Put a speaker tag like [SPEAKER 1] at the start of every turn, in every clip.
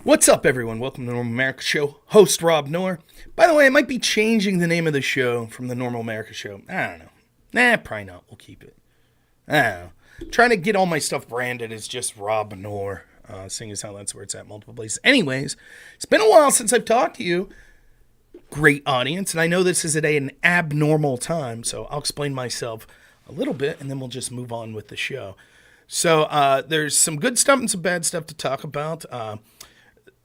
[SPEAKER 1] What's up, everyone? Welcome to the Normal America Show. Host Rob Noer. By the way, I might be changing the name of the show from the Normal America Show. I don't know. Probably not. We'll keep it. I don't know. Trying to get all my stuff branded as just Rob Noer, seeing as how that's where it's at multiple places. Anyways, it's been a while since I've talked to you. Great audience, and I know this is at an abnormal time, so I'll explain myself a little bit, and then we'll just move on with the show. So there's some good stuff and some bad stuff to talk about.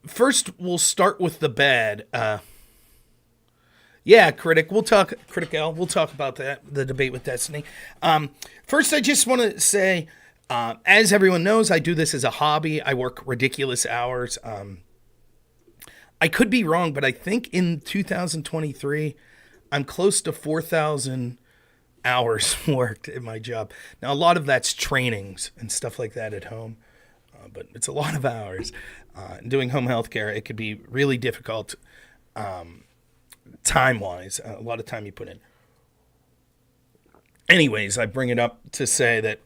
[SPEAKER 1] First, we'll start with the bad. Critic. We'll talk about that, the debate with Destiny. First, I just want to say, as everyone knows, I do this as a hobby. I work ridiculous hours. I could be wrong, but I think in 2023, I'm close to 4,000 hours worked in my job. Now, a lot of that's trainings and stuff like that at home, but it's a lot of hours. Doing home health care, it could be really difficult time-wise, a lot of time you put in. Anyways, I bring it up to say that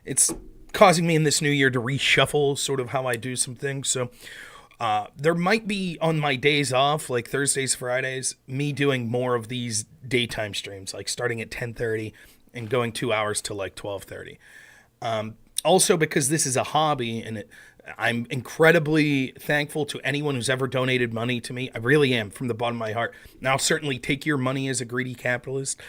[SPEAKER 1] it's causing me in this new year to reshuffle sort of how I do some things. So there might be on my days off, like Thursdays, Fridays, me doing more of these daytime streams, like starting at 10:30 and going 2 hours to like 12:30. Also, because this is a hobby and I'm incredibly thankful to anyone who's ever donated money to me. I really am, from the bottom of my heart. And I'll certainly take your money as a greedy capitalist.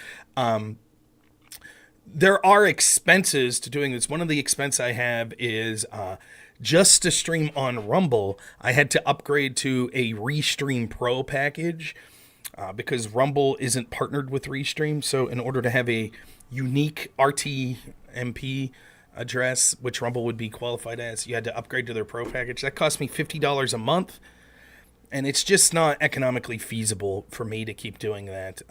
[SPEAKER 1] There are expenses to doing this. One of the expenses I have is just to stream on Rumble, I had to upgrade to a Restream Pro package because Rumble isn't partnered with Restream. So in order to have a unique RTMP address, which Rumble would be qualified as, you had to upgrade to their Pro package. That cost me $50 a month, and it's just not economically feasible for me to keep doing that.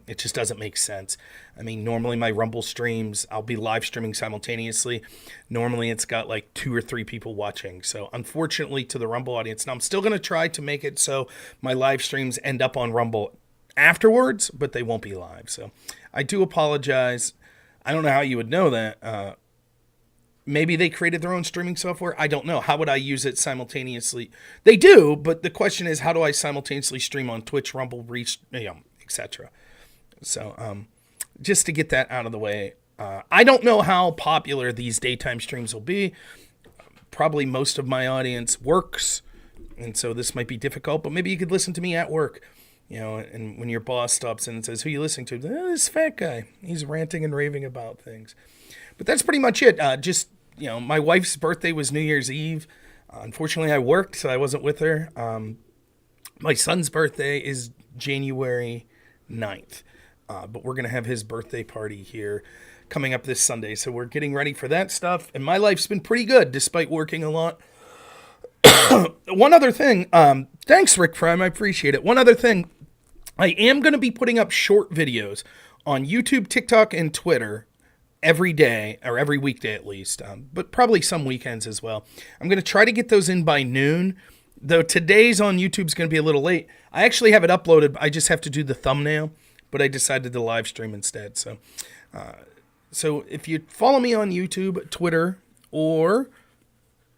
[SPEAKER 1] It just doesn't make sense. I mean, normally my Rumble streams, I'll be live streaming simultaneously. Normally it's got like 2 or 3 people watching. So unfortunately to the Rumble audience, now I'm still going to try to make it so my live streams end up on Rumble afterwards, but they won't be live. So I do apologize. I don't know how you would know that. Maybe they created their own streaming software. I don't know. How would I use it simultaneously? They do, but the question is, how do I simultaneously stream on Twitch, Rumble, Reach, etc. So just to get that out of the way, I don't know how popular these daytime streams will be. Probably most of my audience works, and so this might be difficult, but maybe you could listen to me at work. And when your boss stops in and says, who are you listening to? This fat guy. He's ranting and raving about things. But that's pretty much it. My wife's birthday was New Year's Eve. Unfortunately, I worked, so I wasn't with her. My son's birthday is January 9th. But we're going to have his birthday party here coming up this Sunday. So we're getting ready for that stuff. And my life's been pretty good, despite working a lot. One other thing. Thanks, Rick Prime. I appreciate it. One other thing. I am going to be putting up short videos on YouTube, TikTok, and Twitter every day, or every weekday at least, but probably some weekends as well. I'm going to try to get those in by noon, though today's on YouTube is going to be a little late. I actually have it uploaded. I just have to do the thumbnail, but I decided to live stream instead. So if you follow me on YouTube, Twitter, or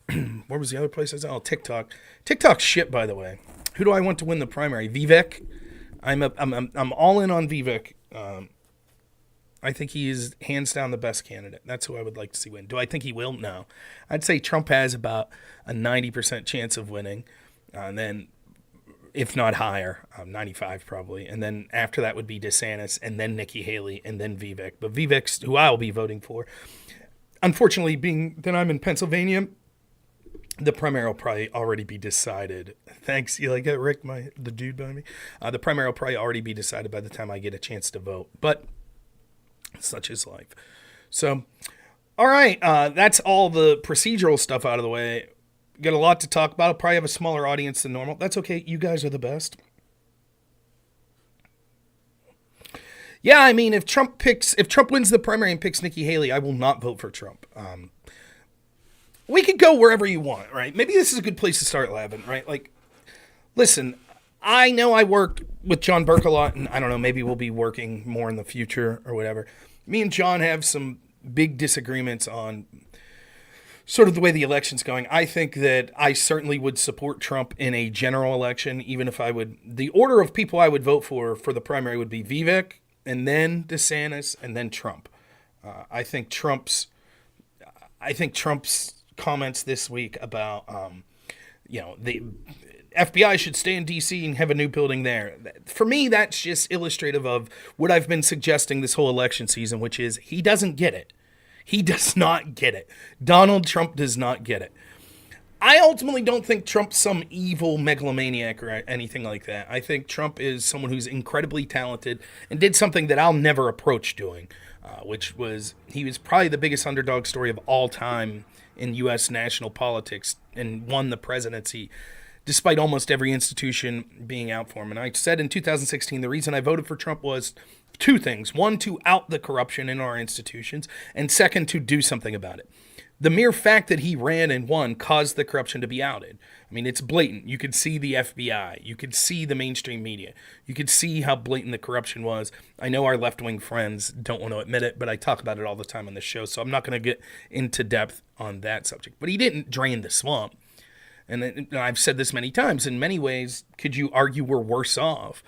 [SPEAKER 1] where was the other place I was on? Oh, TikTok. TikTok's shit, by the way. Who do I want to win the primary? Vivek. I'm all in on Vivek. I think he is hands down the best candidate. That's who I would like to see win. Do I think he will? No. I'd say Trump has about a 90% chance of winning. And then, if not higher, 95 probably. And then after that would be DeSantis, and then Nikki Haley, and then Vivek. But Vivek's who I'll be voting for. Unfortunately, being that I'm in Pennsylvania, the primary will probably already be decided. Thanks. You like that, Rick, the dude behind me? The primary will probably already be decided by the time I get a chance to vote. But such is life. So, all right. That's all the procedural stuff out of the way. Got a lot to talk about. I'll probably have a smaller audience than normal. That's okay. You guys are the best. Yeah, I mean, if Trump wins the primary and picks Nikki Haley, I will not vote for Trump. We could go wherever you want, right? Maybe this is a good place to start, Lavin, right? Like, listen, I know I worked with John Burke a lot, and I don't know, maybe we'll be working more in the future or whatever. Me and John have some big disagreements on sort of the way the election's going, I think that I certainly would support Trump in a general election, even if I would. The order of people I would vote for the primary would be Vivek, and then DeSantis, and then Trump. I think Trump's comments this week about the FBI should stay in D.C. and have a new building there. For me, that's just illustrative of what I've been suggesting this whole election season, which is he doesn't get it. He does not get it. Donald Trump does not get it. I ultimately don't think Trump's some evil megalomaniac or anything like that. I think Trump is someone who's incredibly talented and did something that I'll never approach doing, which was he was probably the biggest underdog story of all time in U.S. national politics and won the presidency despite almost every institution being out for him. And I said in 2016, the reason I voted for Trump was two things. One, to out the corruption in our institutions, and second, to do something about it. The mere fact that he ran and won caused the corruption to be outed. I mean, it's blatant. You could see the FBI. You could see the mainstream media. You could see how blatant the corruption was. I know our left-wing friends don't want to admit it, but I talk about it all the time on this show, so I'm not going to get into depth on that subject. But he didn't drain the swamp. And I've said this many times. In many ways, could you argue we're worse off?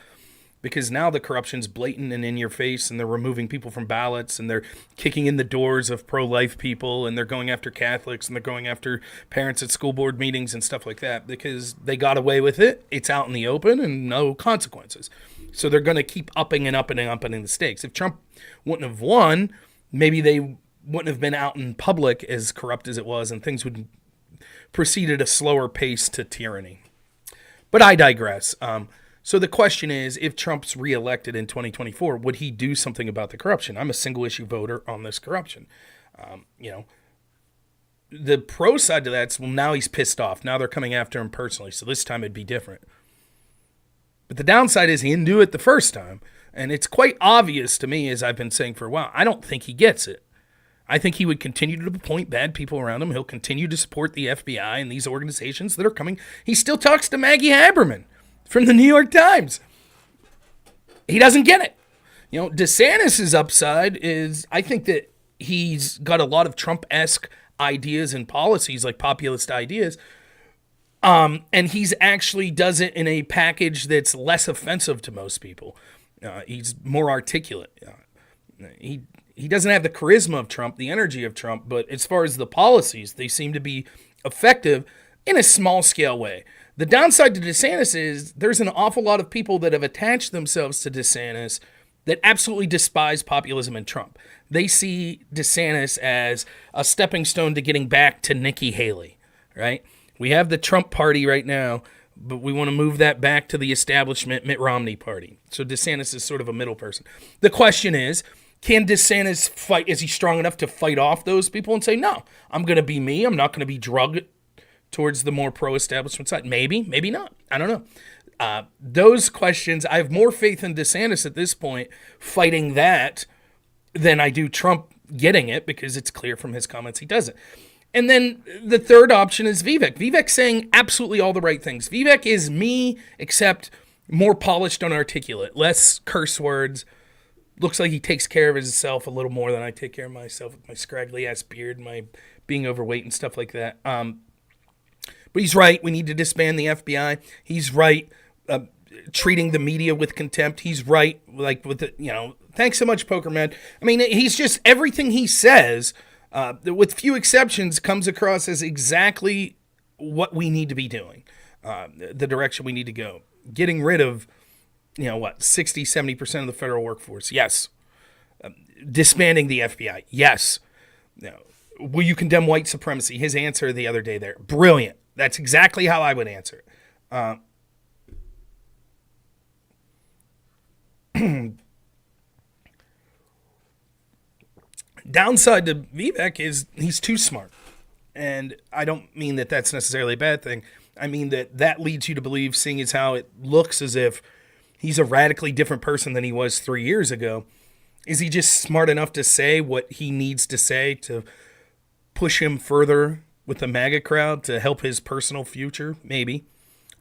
[SPEAKER 1] Because now the corruption's blatant and in your face, and they're removing people from ballots, and they're kicking in the doors of pro-life people, and they're going after Catholics, and they're going after parents at school board meetings and stuff like that because they got away with it. It's out in the open and no consequences. So they're going to keep upping and upping and upping the stakes. If Trump wouldn't have won, maybe they wouldn't have been out in public as corrupt as it was, and things would proceed at a slower pace to tyranny. But I digress. So the question is, if Trump's reelected in 2024, would he do something about the corruption? I'm a single-issue voter on this corruption. The pro side to that's, well, now he's pissed off. Now they're coming after him personally, so this time it'd be different. But the downside is he didn't do it the first time. And it's quite obvious to me, as I've been saying for a while, I don't think he gets it. I think he would continue to appoint bad people around him. He'll continue to support the FBI and these organizations that are coming. He still talks to Maggie Haberman from the New York Times. He doesn't get it. DeSantis' upside is, I think that he's got a lot of Trump-esque ideas and policies, like populist ideas, and he's actually does it in a package that's less offensive to most people. He's more articulate. He doesn't have the charisma of Trump, the energy of Trump, but as far as the policies, they seem to be effective in a small-scale way. The downside to DeSantis is there's an awful lot of people that have attached themselves to DeSantis that absolutely despise populism and Trump. They see DeSantis as a stepping stone to getting back to Nikki Haley, right? We have the Trump party right now, but we want to move that back to the establishment Mitt Romney party. So DeSantis is sort of a middle person. The question is, can DeSantis fight? Is he strong enough to fight off those people and say, no, I'm going to be me. I'm not going to be drugged towards the more pro-establishment side? Maybe, maybe not. I don't know. Those questions, I have more faith in DeSantis at this point fighting that than I do Trump getting it, because it's clear from his comments he doesn't. And then the third option is Vivek. Vivek saying absolutely all the right things. Vivek is me, except more polished and articulate, less curse words. Looks like he takes care of himself a little more than I take care of myself with my scraggly-ass beard, my being overweight and stuff like that. But he's right. We need to disband the FBI. He's right. Treating the media with contempt. He's right. Like with the, thanks so much, Poker Man. I mean, he's just, everything he says, with few exceptions, comes across as exactly what we need to be doing. The direction we need to go. Getting rid of, 60, 70% of the federal workforce. Yes. Disbanding the FBI. Yes. Will you condemn white supremacy? His answer the other day there. Brilliant. That's exactly how I would answer it. Downside to Vivek is he's too smart. And I don't mean that that's necessarily a bad thing. I mean that leads you to believe, seeing as how it looks as if he's a radically different person than he was 3 years ago. Is he just smart enough to say what he needs to say to push him further with the MAGA crowd to help his personal future? Maybe.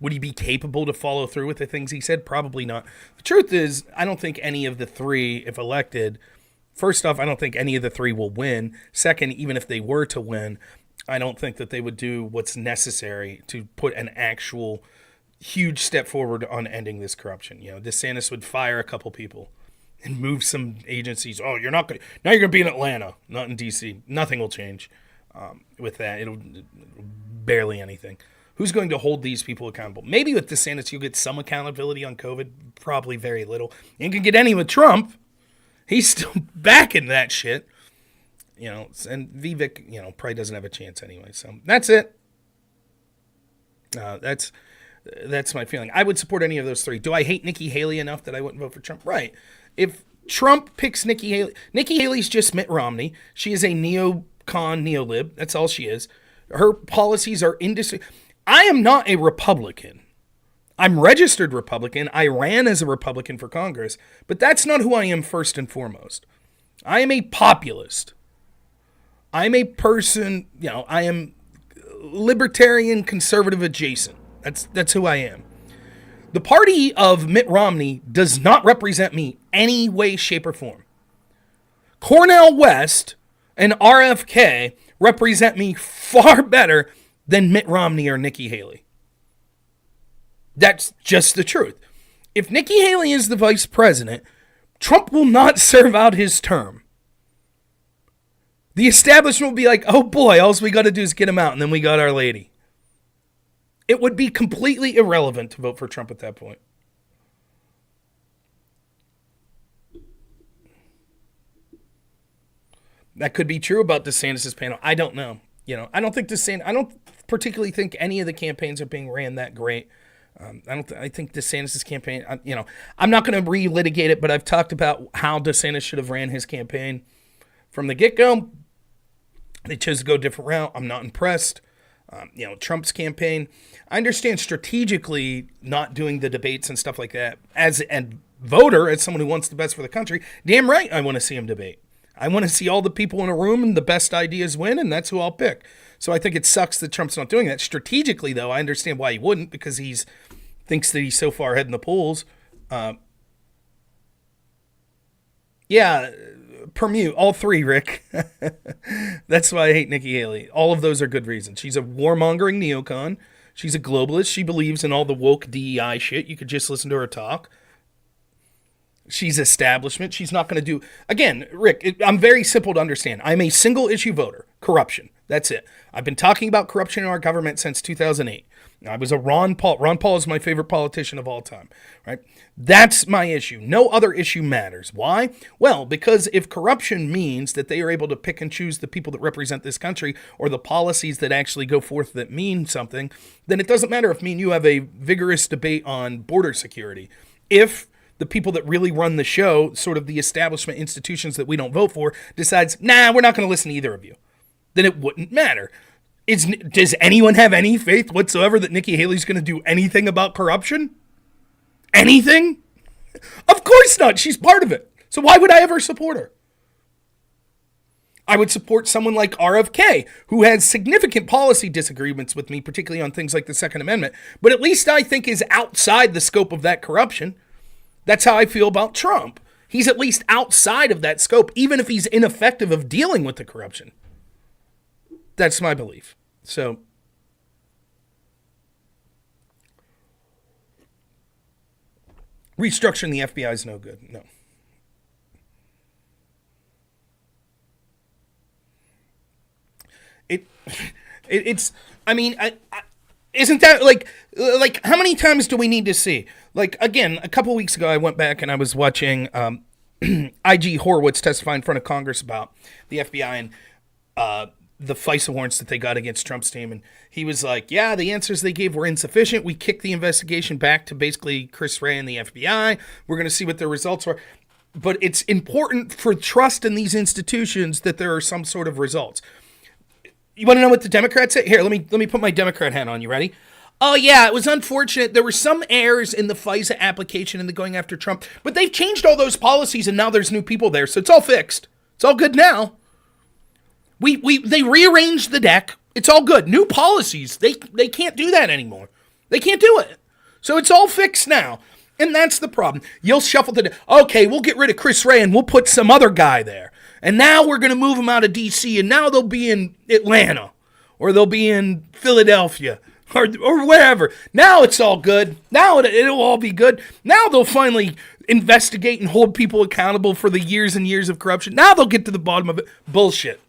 [SPEAKER 1] Would he be capable to follow through with the things he said? Probably not. The truth is, I don't think any of the three, if elected, first off, I don't think any of the three will win. Second, even if they were to win, I don't think that they would do what's necessary to put an actual huge step forward on ending this corruption. DeSantis would fire a couple people and move some agencies. Oh, you're not going to, now you're going to be in Atlanta, not in D.C. Nothing will change with that. It'll barely anything. Who's going to hold these people accountable? Maybe with DeSantis, you'll get some accountability on COVID. Probably very little. You ain't going to get any with Trump. He's still backing that shit. And Vivek, probably doesn't have a chance anyway. So that's it. That's my feeling. I would support any of those three. Do I hate Nikki Haley enough that I wouldn't vote for Trump? Right. If Trump picks Nikki Haley's just Mitt Romney. She is a neocon neolib. That's all she is. Her policies are I am not a Republican. I'm registered Republican. I ran as a Republican for Congress, but that's not who I am first and foremost. I am a populist. I'm a person, I am libertarian, conservative adjacent. That's who I am. The party of Mitt Romney does not represent me any way, shape, or form. Cornel West and RFK represent me far better than Mitt Romney or Nikki Haley. That's just the truth. If Nikki Haley is the vice president, Trump will not serve out his term. The establishment will be like, oh boy, all we got to do is get him out, and then we got our lady. It would be completely irrelevant to vote for Trump at that point. That could be true about DeSantis' panel. I don't know. I don't particularly think any of the campaigns are being ran that great. I think DeSantis' campaign, I'm not going to relitigate it, but I've talked about how DeSantis should have ran his campaign from the get-go. They chose to go a different route. I'm not impressed. Trump's campaign, I understand strategically not doing the debates and stuff like that. As a voter, as someone who wants the best for the country, damn right I want to see him debate. I want to see all the people in a room and the best ideas win, and that's who I'll pick. So I think it sucks that Trump's not doing that. Strategically, though, I understand why he wouldn't, because he thinks that he's so far ahead in the polls. Permute, all three, Rick. That's why I hate Nikki Haley. All of those are good reasons. She's a warmongering neocon. She's a globalist. She believes in all the woke DEI shit. You could just listen to her talk. She's establishment. She's not going to do... Again, Rick, I'm very simple to understand. I'm a single issue voter. Corruption. That's it. I've been talking about corruption in our government since 2008. I was a Ron Paul. Ron Paul is my favorite politician of all time, right? That's my issue. No other issue matters. Why? Well, because if corruption means that they are able to pick and choose the people that represent this country or the policies that actually go forth that mean something, then it doesn't matter if me and you have a vigorous debate on border security. If the people that really run the show, sort of the establishment institutions that we don't vote for, decides, nah, we're not going to listen to either of you, then it wouldn't matter. Does anyone have any faith whatsoever that Nikki Haley's going to do anything about corruption? Anything? Of course not. She's part of it. So why would I ever support her? I would support someone like RFK, who has significant policy disagreements with me, particularly on things like the Second Amendment, but at least I think is outside the scope of that corruption. That's how I feel about Trump. He's at least outside of that scope, even if he's ineffective of dealing with the corruption. That's my belief. So, restructuring the FBI is no good. No. It's. I mean, isn't that like how many times do we need to see? Like, again, a couple weeks ago, I went back and I was watching IG Horowitz testify in front of Congress about the FBI and the FISA warrants that they got against Trump's team. And he was like, yeah, the answers they gave were insufficient. We kicked the investigation back to basically Chris Wray and the FBI. We're going to see what the results are. But it's important for trust in these institutions that there are some sort of results. You want to know what the Democrats say? Here, let me put my Democrat hat on. You ready? Oh, yeah, it was unfortunate. There were some errors in the FISA application and the going after Trump. But they've changed all those policies, and now there's new people there. So it's all fixed. It's all good now. They rearranged the deck. It's all good. New policies. They can't do that anymore. They can't do it. So it's all fixed now. And that's the problem. You'll shuffle the deck. Okay, we'll get rid of Chris Wray and we'll put some other guy there. And now we're going to move him out of D.C. and now they'll be in Atlanta. or they'll be in Philadelphia or wherever. Now it's all good. Now it'll all be good. Now they'll finally investigate and hold people accountable for the years and years of corruption. Now they'll get to the bottom of it. Bullshit.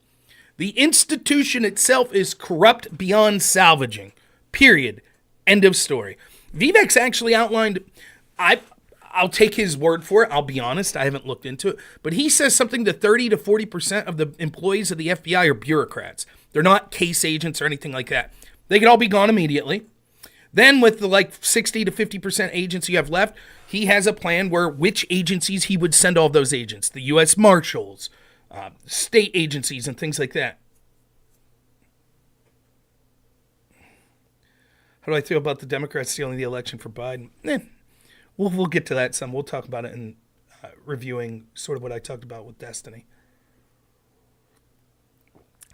[SPEAKER 1] The institution itself is corrupt beyond salvaging. Period. End of story. Vivek's actually outlined, I'll take his word for it. I'll be honest, I haven't looked into it. But he says something to 30 to 40% of the employees of the FBI are bureaucrats. They're not case agents or anything like that. They could all be gone immediately. Then with the 60 to 50% agents you have left, he has a plan where which agencies he would send all of those agents. The U.S. Marshals, state agencies, and things like that. How do I feel about the Democrats stealing the election for Biden? We'll get to that some. We'll talk about it in reviewing sort of what I talked about with Destiny.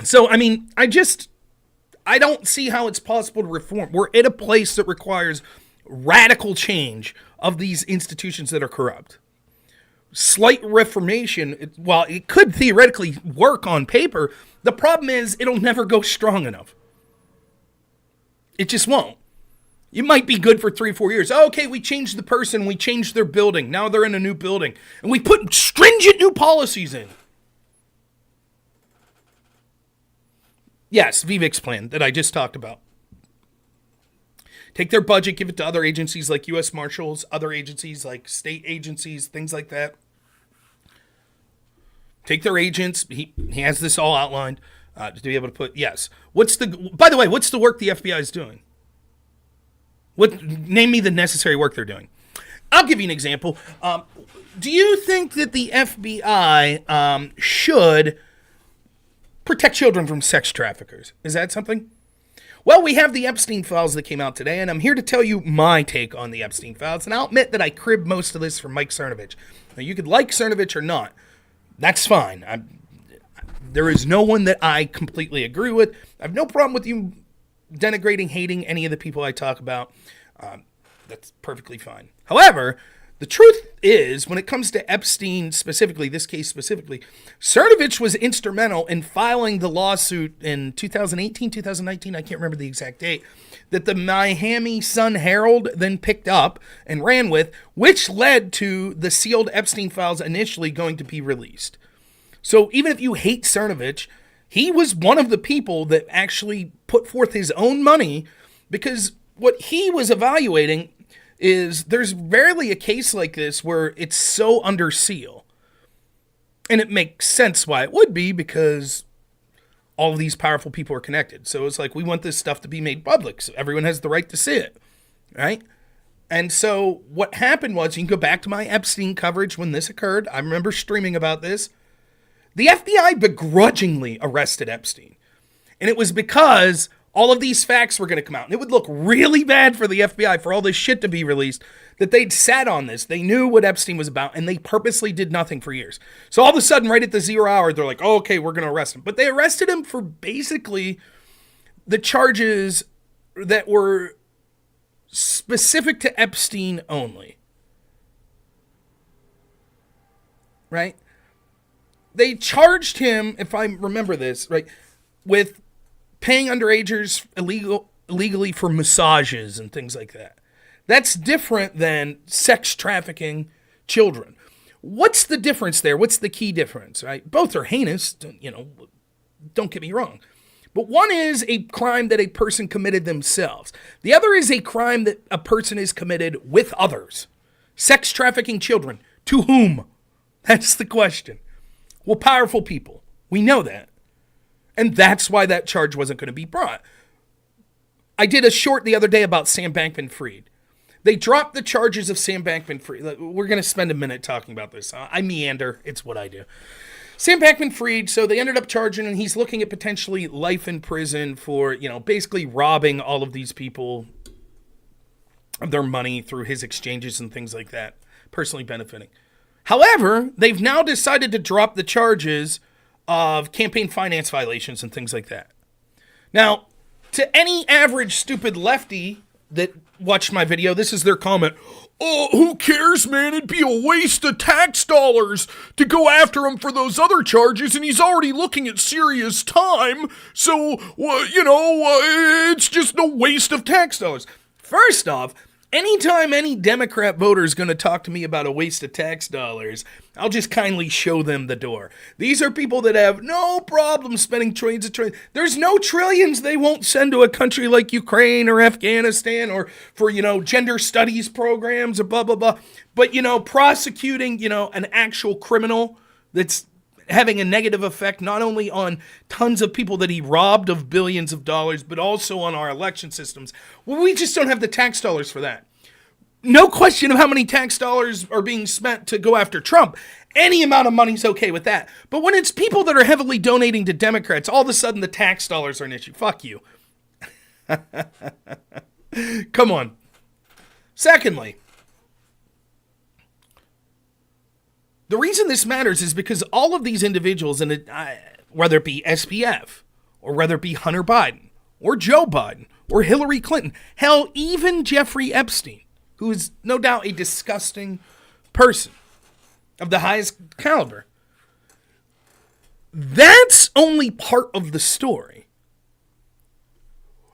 [SPEAKER 1] So, I mean, I don't see how it's possible to reform. We're at a place that requires radical change of these institutions that are corrupt. Slight reformation, while it could theoretically work on paper, the problem is it'll never go strong enough. It just won't. You might be good for 3 or 4 years. Oh, okay, we changed the person, we changed their building. Now they're in a new building. And we put stringent new policies in. Yes, Vivek's plan that I just talked about. Take their budget, give it to other agencies like U.S. Marshals, other agencies like state agencies, things like that. Take their agents. He has this all outlined to be able to put, yes. By the way, what's the work the FBI is doing? Name me the necessary work they're doing. I'll give you an example. Do you think that the FBI should protect children from sex traffickers? Is that something? Well, we have the Epstein files that came out today, and I'm here to tell you my take on the Epstein files. And I'll admit that I cribbed most of this from Mike Cernovich. Now, you could like Cernovich or not. That's fine. There is no one that I completely agree with. I have no problem with you denigrating, hating any of the people I talk about. That's perfectly fine. However, the truth is, when it comes to Epstein specifically, this case specifically, Cernovich was instrumental in filing the lawsuit in 2018, 2019, I can't remember the exact date, that the Miami Sun-Herald then picked up and ran with, which led to the sealed Epstein files initially going to be released. So even if you hate Cernovich, he was one of the people that actually put forth his own money, because what he was evaluating is there's rarely a case like this where it's so under seal. And it makes sense why it would be, because all of these powerful people are connected. So it's like, we want this stuff to be made public, so everyone has the right to see it, right? And so what happened was, you can go back to my Epstein coverage when this occurred. I remember streaming about this. The FBI begrudgingly arrested Epstein. And it was because all of these facts were going to come out. And it would look really bad for the FBI for all this shit to be released, that they'd sat on this. They knew what Epstein was about, and they purposely did nothing for years. So all of a sudden, right at the 0 hour, they're like, oh, okay, we're going to arrest him. But they arrested him for basically the charges that were specific to Epstein only. Right? They charged him, if I remember this, right, with paying underagers illegally for massages and things like that. That's different than sex trafficking children. What's the difference there? What's the key difference, right? Both are heinous, don't get me wrong. But one is a crime that a person committed themselves. The other is a crime that a person is committed with others. Sex trafficking children. To whom? That's the question. Well, powerful people. We know that. And that's why that charge wasn't going to be brought. I did a short the other day about Sam Bankman-Fried. They dropped the charges of Sam Bankman-Fried. We're going to spend a minute talking about this. I meander. It's what I do. Sam Bankman-Fried, so they ended up charging, and he's looking at potentially life in prison for, basically robbing all of these people of their money through his exchanges and things like that, personally benefiting. However, they've now decided to drop the charges of campaign finance violations and things like that. Now, to any average stupid lefty, that watched my video, this is their comment. Oh, who cares, man? It'd be a waste of tax dollars to go after him for those other charges, and he's already looking at serious time, so, it's just a waste of tax dollars. First off, anytime any Democrat voter is going to talk to me about a waste of tax dollars, I'll just kindly show them the door. These are people that have no problem spending trillions of trillions. There's no trillions they won't send to a country like Ukraine or Afghanistan or for, gender studies programs or blah, blah, blah. But, prosecuting, an actual criminal that's having a negative effect not only on tons of people that he robbed of billions of dollars, but also on our election systems. Well, we just don't have the tax dollars for that. No question of how many tax dollars are being spent to go after Trump. Any amount of money's okay with that. But when it's people that are heavily donating to Democrats, all of a sudden the tax dollars are an issue. Fuck you. Come on. Secondly, the reason this matters is because all of these individuals, whether it be SBF, or whether it be Hunter Biden, or Joe Biden, or Hillary Clinton, hell, even Jeffrey Epstein, who is no doubt a disgusting person of the highest caliber, that's only part of the story.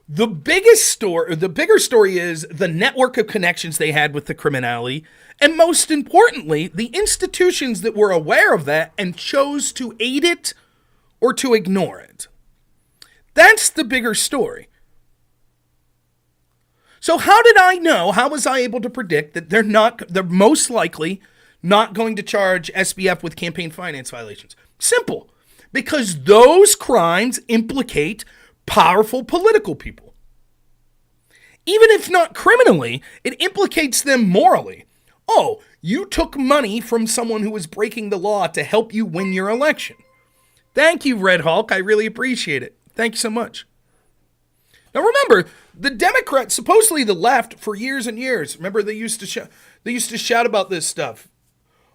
[SPEAKER 1] The bigger story is the network of connections they had with the criminality, and most importantly, the institutions that were aware of that and chose to aid it or to ignore it. That's the bigger story. So how did I know, how was I able to predict that they're most likely not going to charge SBF with campaign finance violations? Simple. Because those crimes implicate powerful political people. Even if not criminally, it implicates them morally. Oh, you took money from someone who was breaking the law to help you win your election. Thank you, Red Hulk. I really appreciate it. Thank you so much. Now remember, the Democrats, supposedly the left, for years and years, remember they used to shout about this stuff.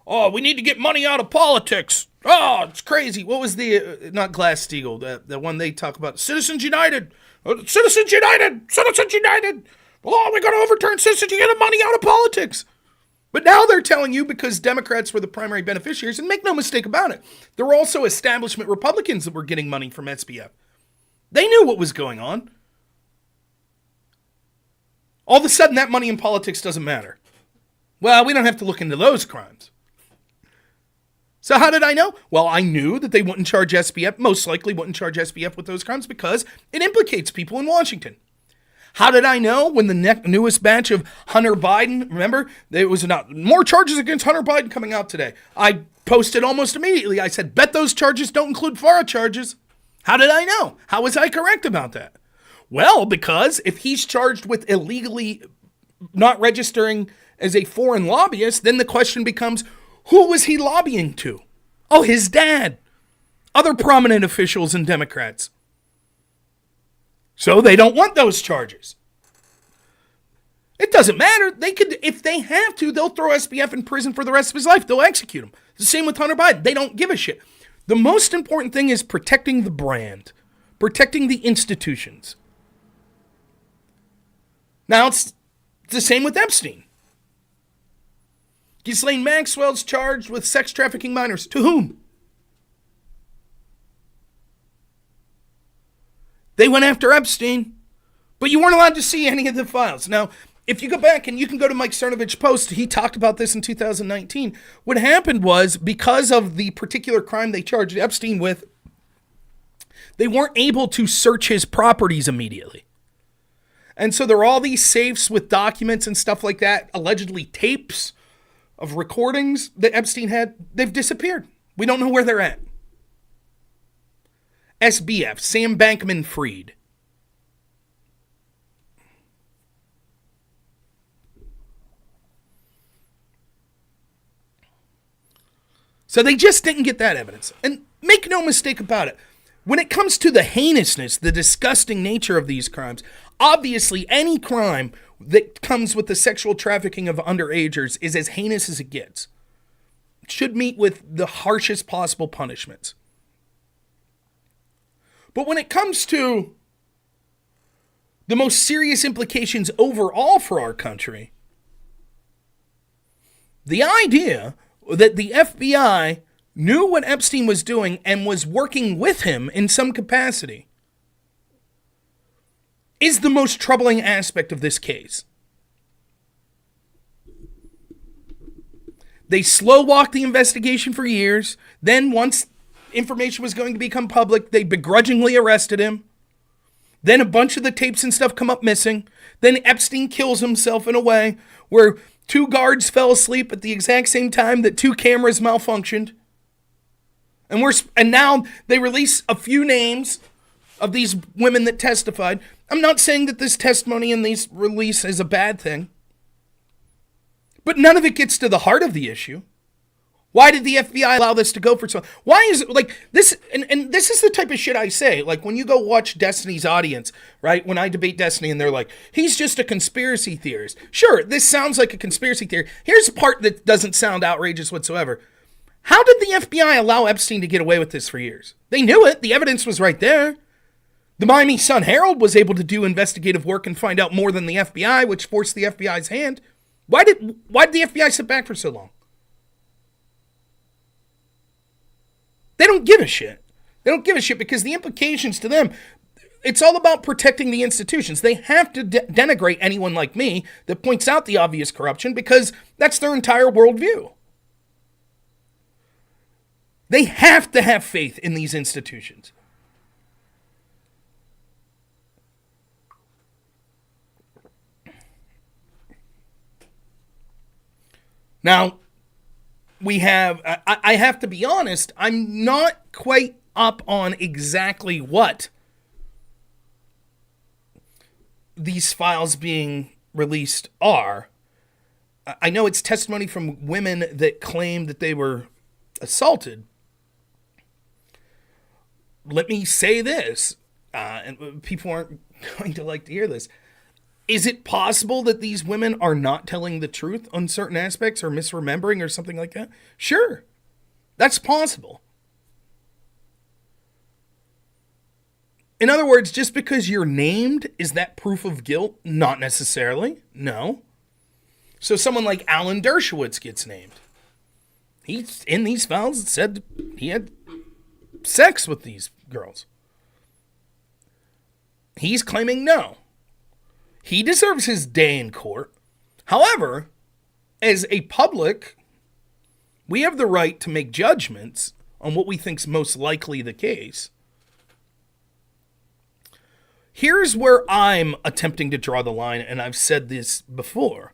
[SPEAKER 1] Oh, we need to get money out of politics. Oh, it's crazy. What was not Glass-Steagall, the one they talk about? Citizens United. Citizens United. Citizens United. Oh, we got to overturn citizens to get the money out of politics. But now they're telling you, because Democrats were the primary beneficiaries, and make no mistake about it, there were also establishment Republicans that were getting money from SBF. They knew what was going on. All of a sudden, that money in politics doesn't matter. Well, we don't have to look into those crimes. So how did I know? Well, I knew that they wouldn't charge SBF, most likely wouldn't charge SBF with those crimes because it implicates people in Washington. How did I know when the newest batch of Hunter Biden, remember, there was more charges against Hunter Biden coming out today. I posted almost immediately. I said, bet those charges don't include FARA charges. How did I know? How was I correct about that? Well, because if he's charged with illegally not registering as a foreign lobbyist, then the question becomes, who was he lobbying to? Oh, his dad. Other prominent officials and Democrats. So they don't want those charges. It doesn't matter. They could, if they have to, they'll throw SBF in prison for the rest of his life. They'll execute him. The same with Hunter Biden. They don't give a shit. The most important thing is protecting the brand, protecting the institutions. Now it's the same with Epstein. Ghislaine Maxwell's charged with sex trafficking minors. To whom? They went after Epstein, but you weren't allowed to see any of the files. Now, if you go back and you can go to Mike Cernovich's post, he talked about this in 2019. What happened was, because of the particular crime they charged Epstein with, they weren't able to search his properties immediately. And so there are all these safes with documents and stuff like that, allegedly tapes of recordings that Epstein had. They've disappeared. We don't know where they're at. SBF, Sam Bankman-Fried. So they just didn't get that evidence. And make no mistake about it, when it comes to the heinousness, the disgusting nature of these crimes, obviously any crime that comes with the sexual trafficking of underagers is as heinous as it gets. It should meet with the harshest possible punishments. But when it comes to the most serious implications overall for our country. The idea that the FBI knew what Epstein was doing and was working with him in some capacity is the most troubling aspect of this case. They slow-walked the investigation for years. Then once information was going to become public, they begrudgingly arrested him. Then a bunch of the tapes and stuff come up missing. Then Epstein kills himself in a way where 2 guards fell asleep at the exact same time that 2 cameras malfunctioned. And now they release a few names of these women that testified. I'm not saying that this testimony and this release is a bad thing. But none of it gets to the heart of the issue. Why did the FBI allow this to go for so long? Why is it like this? And this is the type of shit I say. Like when you go watch Destiny's Audience, right? When I debate Destiny and they're like, he's just a conspiracy theorist. Sure, this sounds like a conspiracy theory. Here's the part that doesn't sound outrageous whatsoever. How did the FBI allow Epstein to get away with this for years? They knew it. The evidence was right there. The Miami Sun-Herald was able to do investigative work and find out more than the FBI, which forced the FBI's hand. Why did the FBI sit back for so long? They don't give a shit. They don't give a shit because the implications to them, it's all about protecting the institutions. They have to denigrate anyone like me that points out the obvious corruption because that's their entire worldview. They have to have faith in these institutions. Now, I have to be honest, I'm not quite up on exactly what these files being released are. I know it's testimony from women that claim that they were assaulted. Let me say this, and people aren't going to like to hear this. Is it possible that these women are not telling the truth on certain aspects or misremembering or something like that? Sure, that's possible. In other words, just because you're named, is that proof of guilt? Not necessarily, no. So someone like Alan Dershowitz gets named. He's in these files, it said he had sex with these girls. He's claiming no. He deserves his day in court. However, as a public, we have the right to make judgments on what we think's most likely the case. Here's where I'm attempting to draw the line, and I've said this before.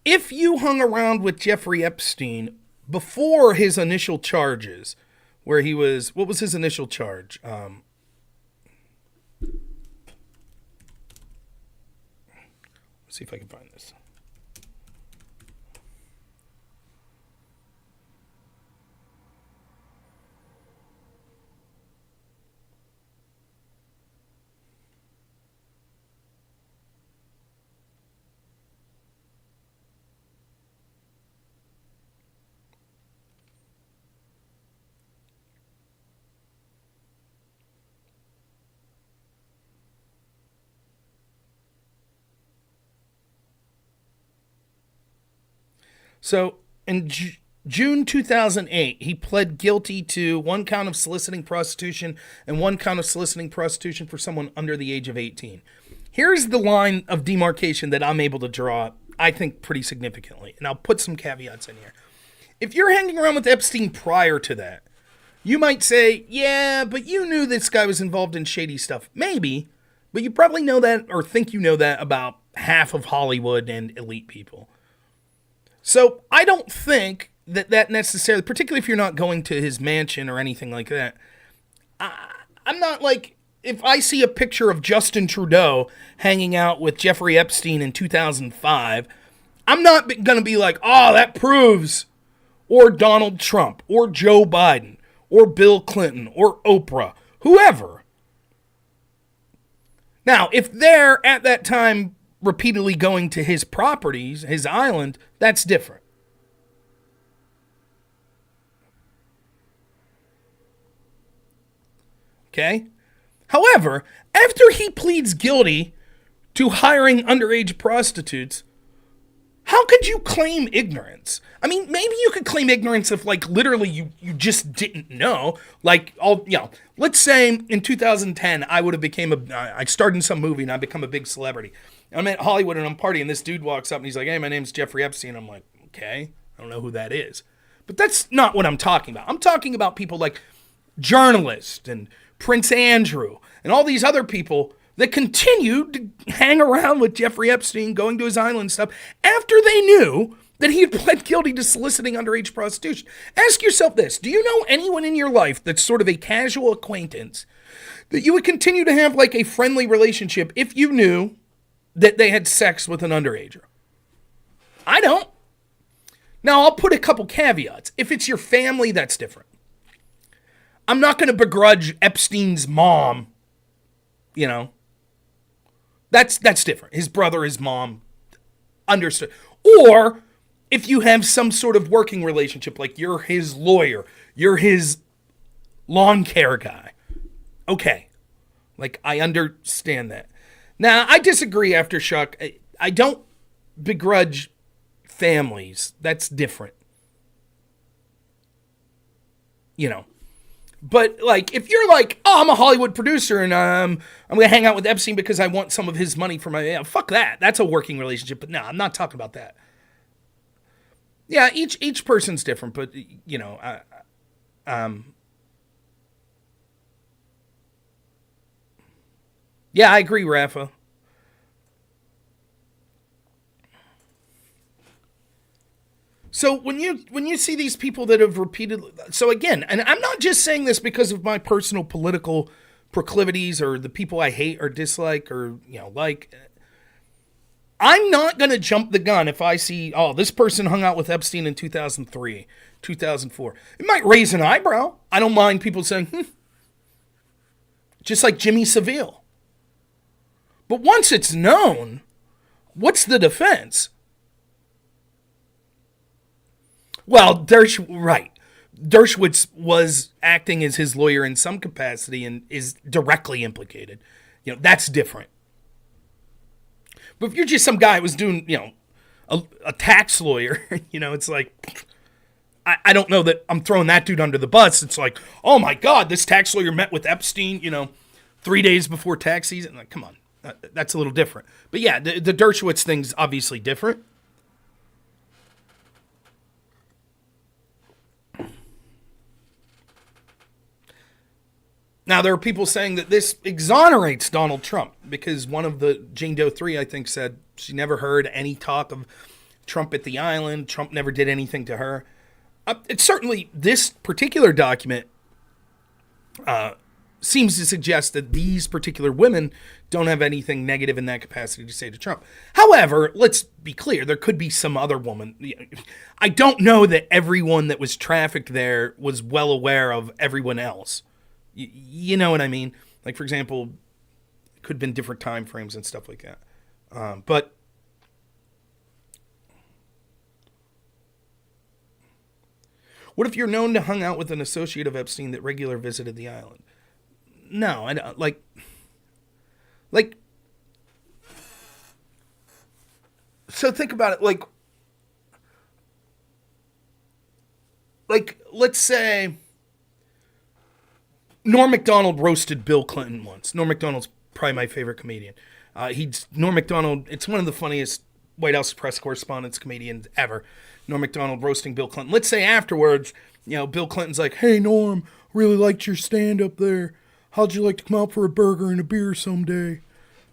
[SPEAKER 1] If you hung around with Jeffrey Epstein before his initial charges, where he was, what was his initial charge? Let's see if I can find this. So in June 2008, he pled guilty to 1 count of soliciting prostitution and 1 count of soliciting prostitution for someone under the age of 18. Here's the line of demarcation that I'm able to draw, I think, pretty significantly. And I'll put some caveats in here. If you're hanging around with Epstein prior to that, you might say, yeah, but you knew this guy was involved in shady stuff. Maybe, but you probably know that or think you know that about half of Hollywood and elite people. So I don't think that necessarily, particularly if you're not going to his mansion or anything like that, I'm not like, if I see a picture of Justin Trudeau hanging out with Jeffrey Epstein in 2005, I'm not going to be like, oh, that proves, or Donald Trump, or Joe Biden, or Bill Clinton, or Oprah, whoever. Now, if they're at that time repeatedly going to his properties, his island, that's different. Okay? However, after he pleads guilty to hiring underage prostitutes, how could you claim ignorance? I mean, maybe you could claim ignorance if, like, literally you just didn't know. Like, let's say in 2010, I starred in some movie and I become a big celebrity. I'm at Hollywood and I'm partying, and this dude walks up and he's like, hey, my name's Jeffrey Epstein. I'm like, okay, I don't know who that is. But that's not what I'm talking about. I'm talking about people like journalists and Prince Andrew and all these other people that continued to hang around with Jeffrey Epstein, going to his island and stuff, after they knew that he had pled guilty to soliciting underage prostitution. Ask yourself this. Do you know anyone in your life that's sort of a casual acquaintance that you would continue to have like a friendly relationship if you knew that they had sex with an underager? I don't. Now, I'll put a couple caveats. If it's your family, that's different. I'm not going to begrudge Epstein's mom, you know. That's different. His brother, his mom, understood. Or if you have some sort of working relationship, like you're his lawyer, you're his lawn care guy. Okay. Like, I understand that. Now, I disagree, Aftershock. I don't begrudge families. That's different. You know. But, like, if you're like, oh, I'm a Hollywood producer and I'm going to hang out with Epstein because I want some of his money for my... fuck that. That's a working relationship. But no, I'm not talking about that. Yeah, each person's different, but, you know, yeah, I agree, Rafa. So when you see these people that have repeatedly, so again, and I'm not just saying this because of my personal political proclivities or the people I hate or dislike or, you know, like, I'm not going to jump the gun if I see, oh, this person hung out with Epstein in 2003, 2004. It might raise an eyebrow. I don't mind people saying, just like Jimmy Savile. But once it's known, what's the defense? Well, Dershowitz was acting as his lawyer in some capacity and is directly implicated. You know, that's different. But if you're just some guy who was doing, you know, a tax lawyer, you know, it's like, I don't know that I'm throwing that dude under the bus. It's like, oh my God, this tax lawyer met with Epstein, you know, 3 days before tax season. Like, come on, that's a little different. But yeah, the Dershowitz thing's obviously different. Now, there are people saying that this exonerates Donald Trump because one of the Jane Doe 3, I think, said she never heard any talk of Trump at the island. Trump never did anything to her. It's certainly, this particular document seems to suggest that these particular women don't have anything negative in that capacity to say to Trump. However, let's be clear, there could be some other woman. I don't know that everyone that was trafficked there was well aware of everyone else. You know what I mean? Like, for example, it could have been different time frames and stuff like that. But what if you're known to hang out with an associate of Epstein that regularly visited the island? No, I don't, like, so think about it, like, let's say Norm Macdonald roasted Bill Clinton once. Norm Macdonald's probably my favorite comedian. Norm Macdonald, it's one of the funniest White House press correspondence comedians ever. Norm Macdonald roasting Bill Clinton. Let's say afterwards, you know, Bill Clinton's like, hey, Norm, really liked your stand-up there. How'd you like to come out for a burger and a beer someday?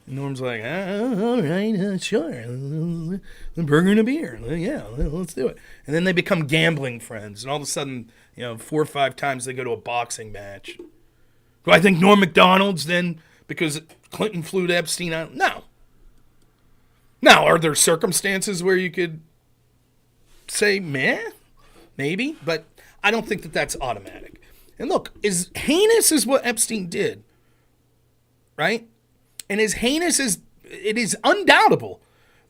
[SPEAKER 1] And Norm's like, all right, sure. A burger and a beer. Yeah, let's do it. And then they become gambling friends. And all of a sudden, you know, 4 or 5 times they go to a boxing match. Do I think Norm Macdonald's then, because Clinton flew to Epstein Island? No. Now, are there circumstances where you could say, meh? Maybe. But I don't think that that's automatic. And look, as heinous as what Epstein did, right? And as heinous as it is undoubtable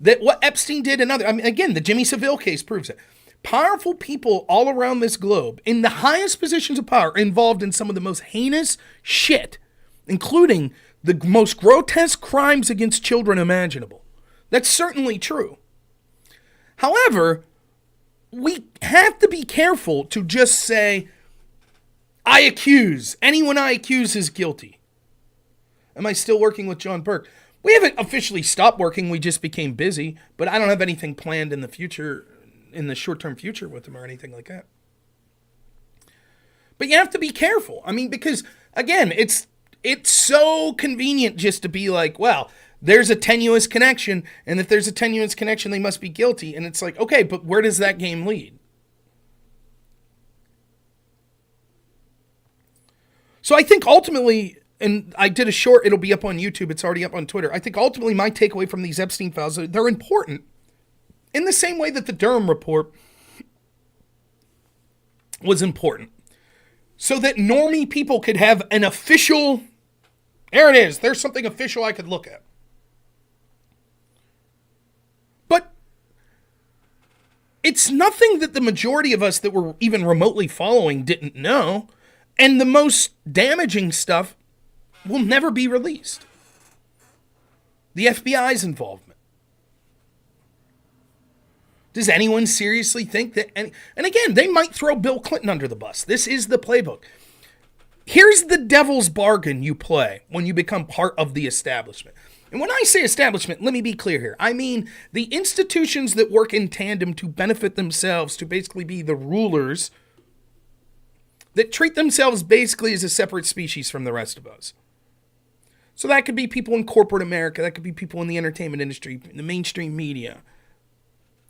[SPEAKER 1] that what Epstein did and other, I mean, again, the Jimmy Savile case proves it. Powerful people all around this globe in the highest positions of power involved in some of the most heinous shit including the most grotesque crimes against children imaginable. That's certainly true. However, we have to be careful to just say, I accuse. Anyone I accuse is guilty. Am I still working with John Burke? We haven't officially stopped working. We just became busy. But I don't have anything planned in the future, in the short-term future with him or anything like that. But you have to be careful. I mean, because, again, it's so convenient just to be like, well, there's a tenuous connection. And if there's a tenuous connection, they must be guilty. And it's like, okay, but where does that game lead? So I think ultimately, and I did a short, it'll be up on YouTube, it's already up on Twitter. I think ultimately my takeaway from these Epstein files, they're important in the same way that the Durham report was important. So that normie people could have an official, there it is, there's something official I could look at. But it's nothing that the majority of us that were even remotely following didn't know. And the most damaging stuff will never be released. The FBI's involvement. Does anyone seriously think that and again, they might throw Bill Clinton under the bus. This is the playbook. Here's the devil's bargain you play when you become part of the establishment. And when I say establishment, let me be clear here. I mean the institutions that work in tandem to benefit themselves, to basically be the rulers, that treat themselves basically as a separate species from the rest of us. So that could be people in corporate America. That could be people in the entertainment industry, in the mainstream media.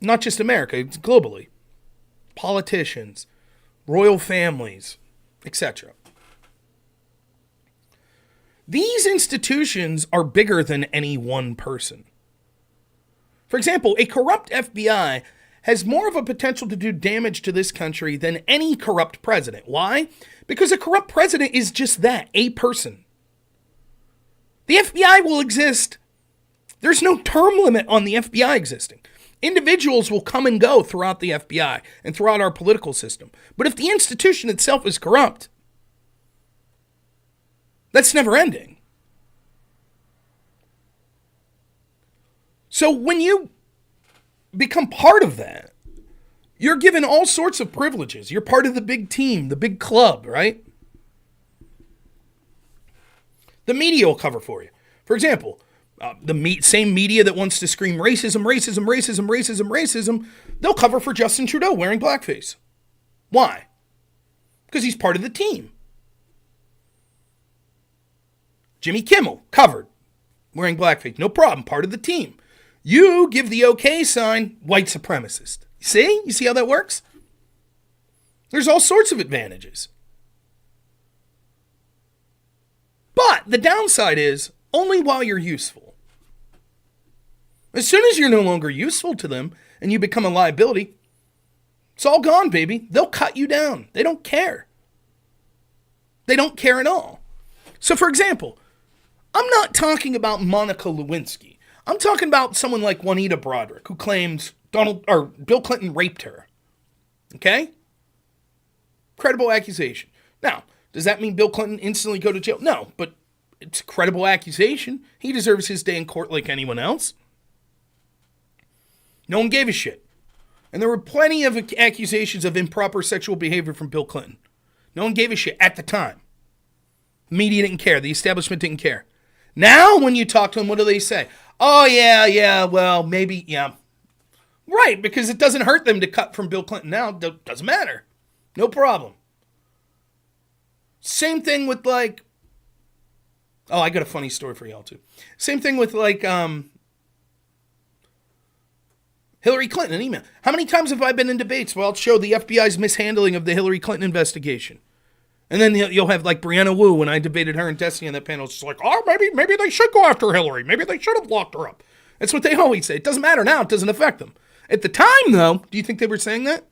[SPEAKER 1] Not just America, it's globally. Politicians, royal families, etc. These institutions are bigger than any one person. For example, a corrupt FBI has more of a potential to do damage to this country than any corrupt president. Why? Because a corrupt president is just that, a person. The FBI will exist. There's no term limit on the FBI existing. Individuals will come and go throughout the FBI and throughout our political system. But if the institution itself is corrupt, that's never ending. So when you become part of that, you're given all sorts of privileges. You're part of the big team, the big club, right? The media will cover for you. For example, same media that wants to scream racism, racism, racism, racism, racism, they'll cover for Justin Trudeau wearing blackface. Why? Because he's part of the team. Jimmy Kimmel, covered, wearing blackface. No problem, part of the team. You give the okay sign, white supremacist. See? You see how that works? There's all sorts of advantages. But the downside is only while you're useful. As soon as you're no longer useful to them and you become a liability, it's all gone, baby. They'll cut you down. They don't care. They don't care at all. So, for example, I'm not talking about Monica Lewinsky. I'm talking about someone like Juanita Broaddrick, who claims Bill Clinton raped her. Okay? Credible accusation. Now, does that mean Bill Clinton instantly go to jail? No, but it's a credible accusation. He deserves his day in court like anyone else. No one gave a shit. And there were plenty of accusations of improper sexual behavior from Bill Clinton. No one gave a shit at the time. The media didn't care. The establishment didn't care. Now, when you talk to them, what do they say? Oh, yeah, well, maybe, yeah. Right, because it doesn't hurt them to cut from Bill Clinton now. It doesn't matter. No problem. Same thing with I got a funny story for y'all too. Same thing with Hillary Clinton, an email. How many times have I been in debates where I'll show the FBI's mishandling of the Hillary Clinton investigation? And then you'll have Brianna Wu, when I debated her and Destiny on that panel, it's just like, oh, maybe they should go after Hillary. Maybe they should have locked her up. That's what they always say. It doesn't matter now. It doesn't affect them. At the time, though, do you think they were saying that?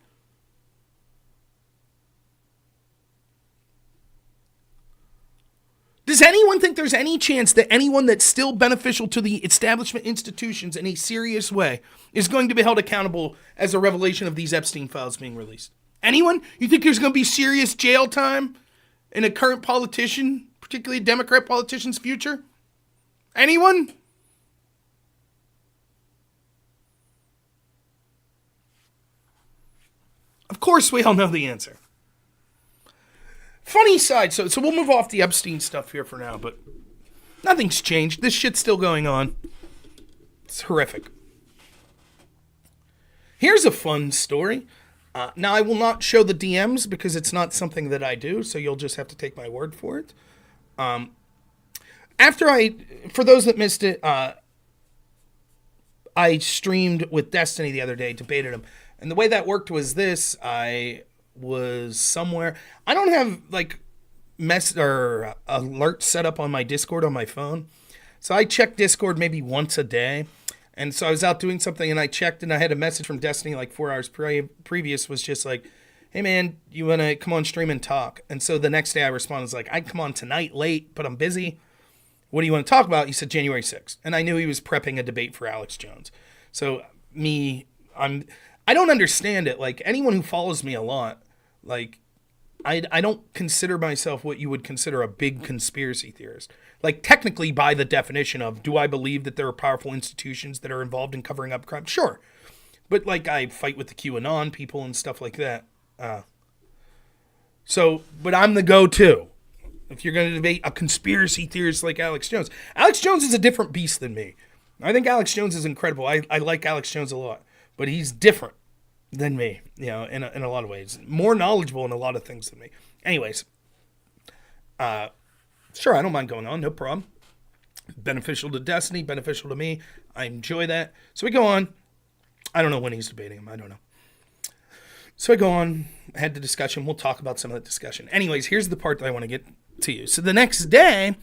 [SPEAKER 1] Does anyone think there's any chance that anyone that's still beneficial to the establishment institutions in a serious way is going to be held accountable as a revelation of these Epstein files being released? Anyone? You think there's going to be serious jail time in a current politician particularly a Democrat politician's future? Anyone? Of course, we all know the answer. Funny side, so we'll move off the Epstein stuff here for now, but nothing's changed. This shit's still going on. It's horrific. Here's a fun story. Now, I will not show the DMs because it's not something that I do, so you'll just have to take my word for it. For those that missed it, I streamed with Destiny the other day, debated him. And the way that worked was this. I was somewhere. I don't have like alert set up on my Discord on my phone. So I check Discord maybe once a day. And so I was out doing something and I checked and I had a message from Destiny like 4 hours previous was just like, hey man, you want to come on stream and talk? And so the next day I responded, was like, I'd come on tonight late, but I'm busy. What do you want to talk about? He said January 6th. And I knew he was prepping a debate for Alex Jones. So I don't understand it. Like anyone who follows me a lot, like I don't consider myself what you would consider a big conspiracy theorist. Like technically by the definition of, do I believe that there are powerful institutions that are involved in covering up crime? Sure. But like I fight with the QAnon people and stuff like that. But I'm the go-to. If you're going to debate a conspiracy theorist like Alex Jones. Alex Jones is a different beast than me. I think Alex Jones is incredible. I like Alex Jones a lot. But he's different than me, in a lot of ways. More knowledgeable in a lot of things than me. Anyways, sure, I don't mind going on, no problem. Beneficial to Destiny, beneficial to me. I enjoy that. So we go on. I don't know when he's debating him. I don't know. So I go on, had the discussion. We'll talk about some of that discussion. Anyways, here's the part that I want to get to you. So the next day,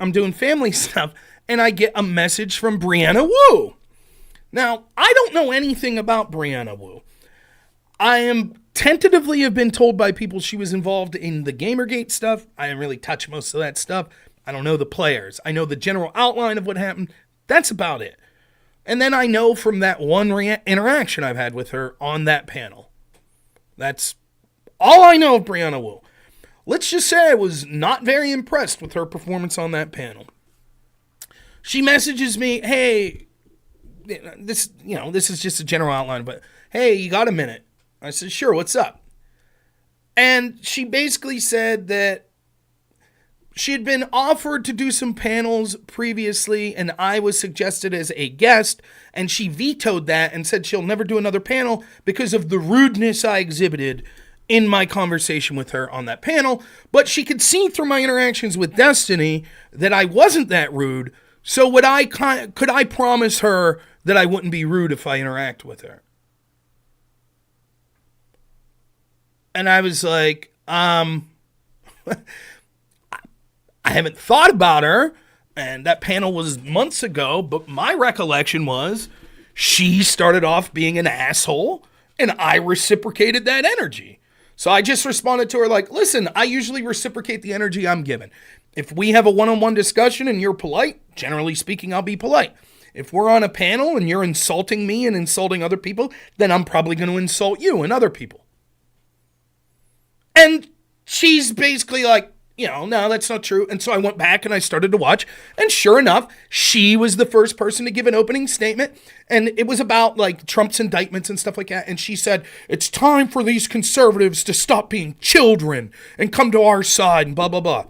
[SPEAKER 1] I'm doing family stuff, and I get a message from Brianna Wu. Now, I don't know anything about Brianna Wu. I am tentatively have been told by people she was involved in the Gamergate stuff. I didn't really touch most of that stuff. I don't know the players. I know the general outline of what happened. That's about it. And then I know from that one interaction I've had with her on that panel. That's all I know of Brianna Wu. Let's just say I was not very impressed with her performance on that panel. She messages me, hey, this is just a general outline, but hey, you got a minute? I said, sure, what's up? And she basically said that she had been offered to do some panels previously, and I was suggested as a guest, and she vetoed that and said she'll never do another panel because of the rudeness I exhibited in my conversation with her on that panel. But she could see through my interactions with Destiny that I wasn't that rude, so could I promise her that I wouldn't be rude if I interact with her? And I was like, I haven't thought about her, and that panel was months ago, but my recollection was she started off being an asshole, and I reciprocated that energy. So I just responded to her like, listen, I usually reciprocate the energy I'm given. If we have a one-on-one discussion and you're polite, generally speaking, I'll be polite. If we're on a panel and you're insulting me and insulting other people, then I'm probably going to insult you and other people. And she's basically like, no, that's not true. And so I went back and I started to watch. And sure enough, she was the first person to give an opening statement. And it was about like Trump's indictments and stuff like that. And she said, it's time for these conservatives to stop being children and come to our side and blah, blah, blah.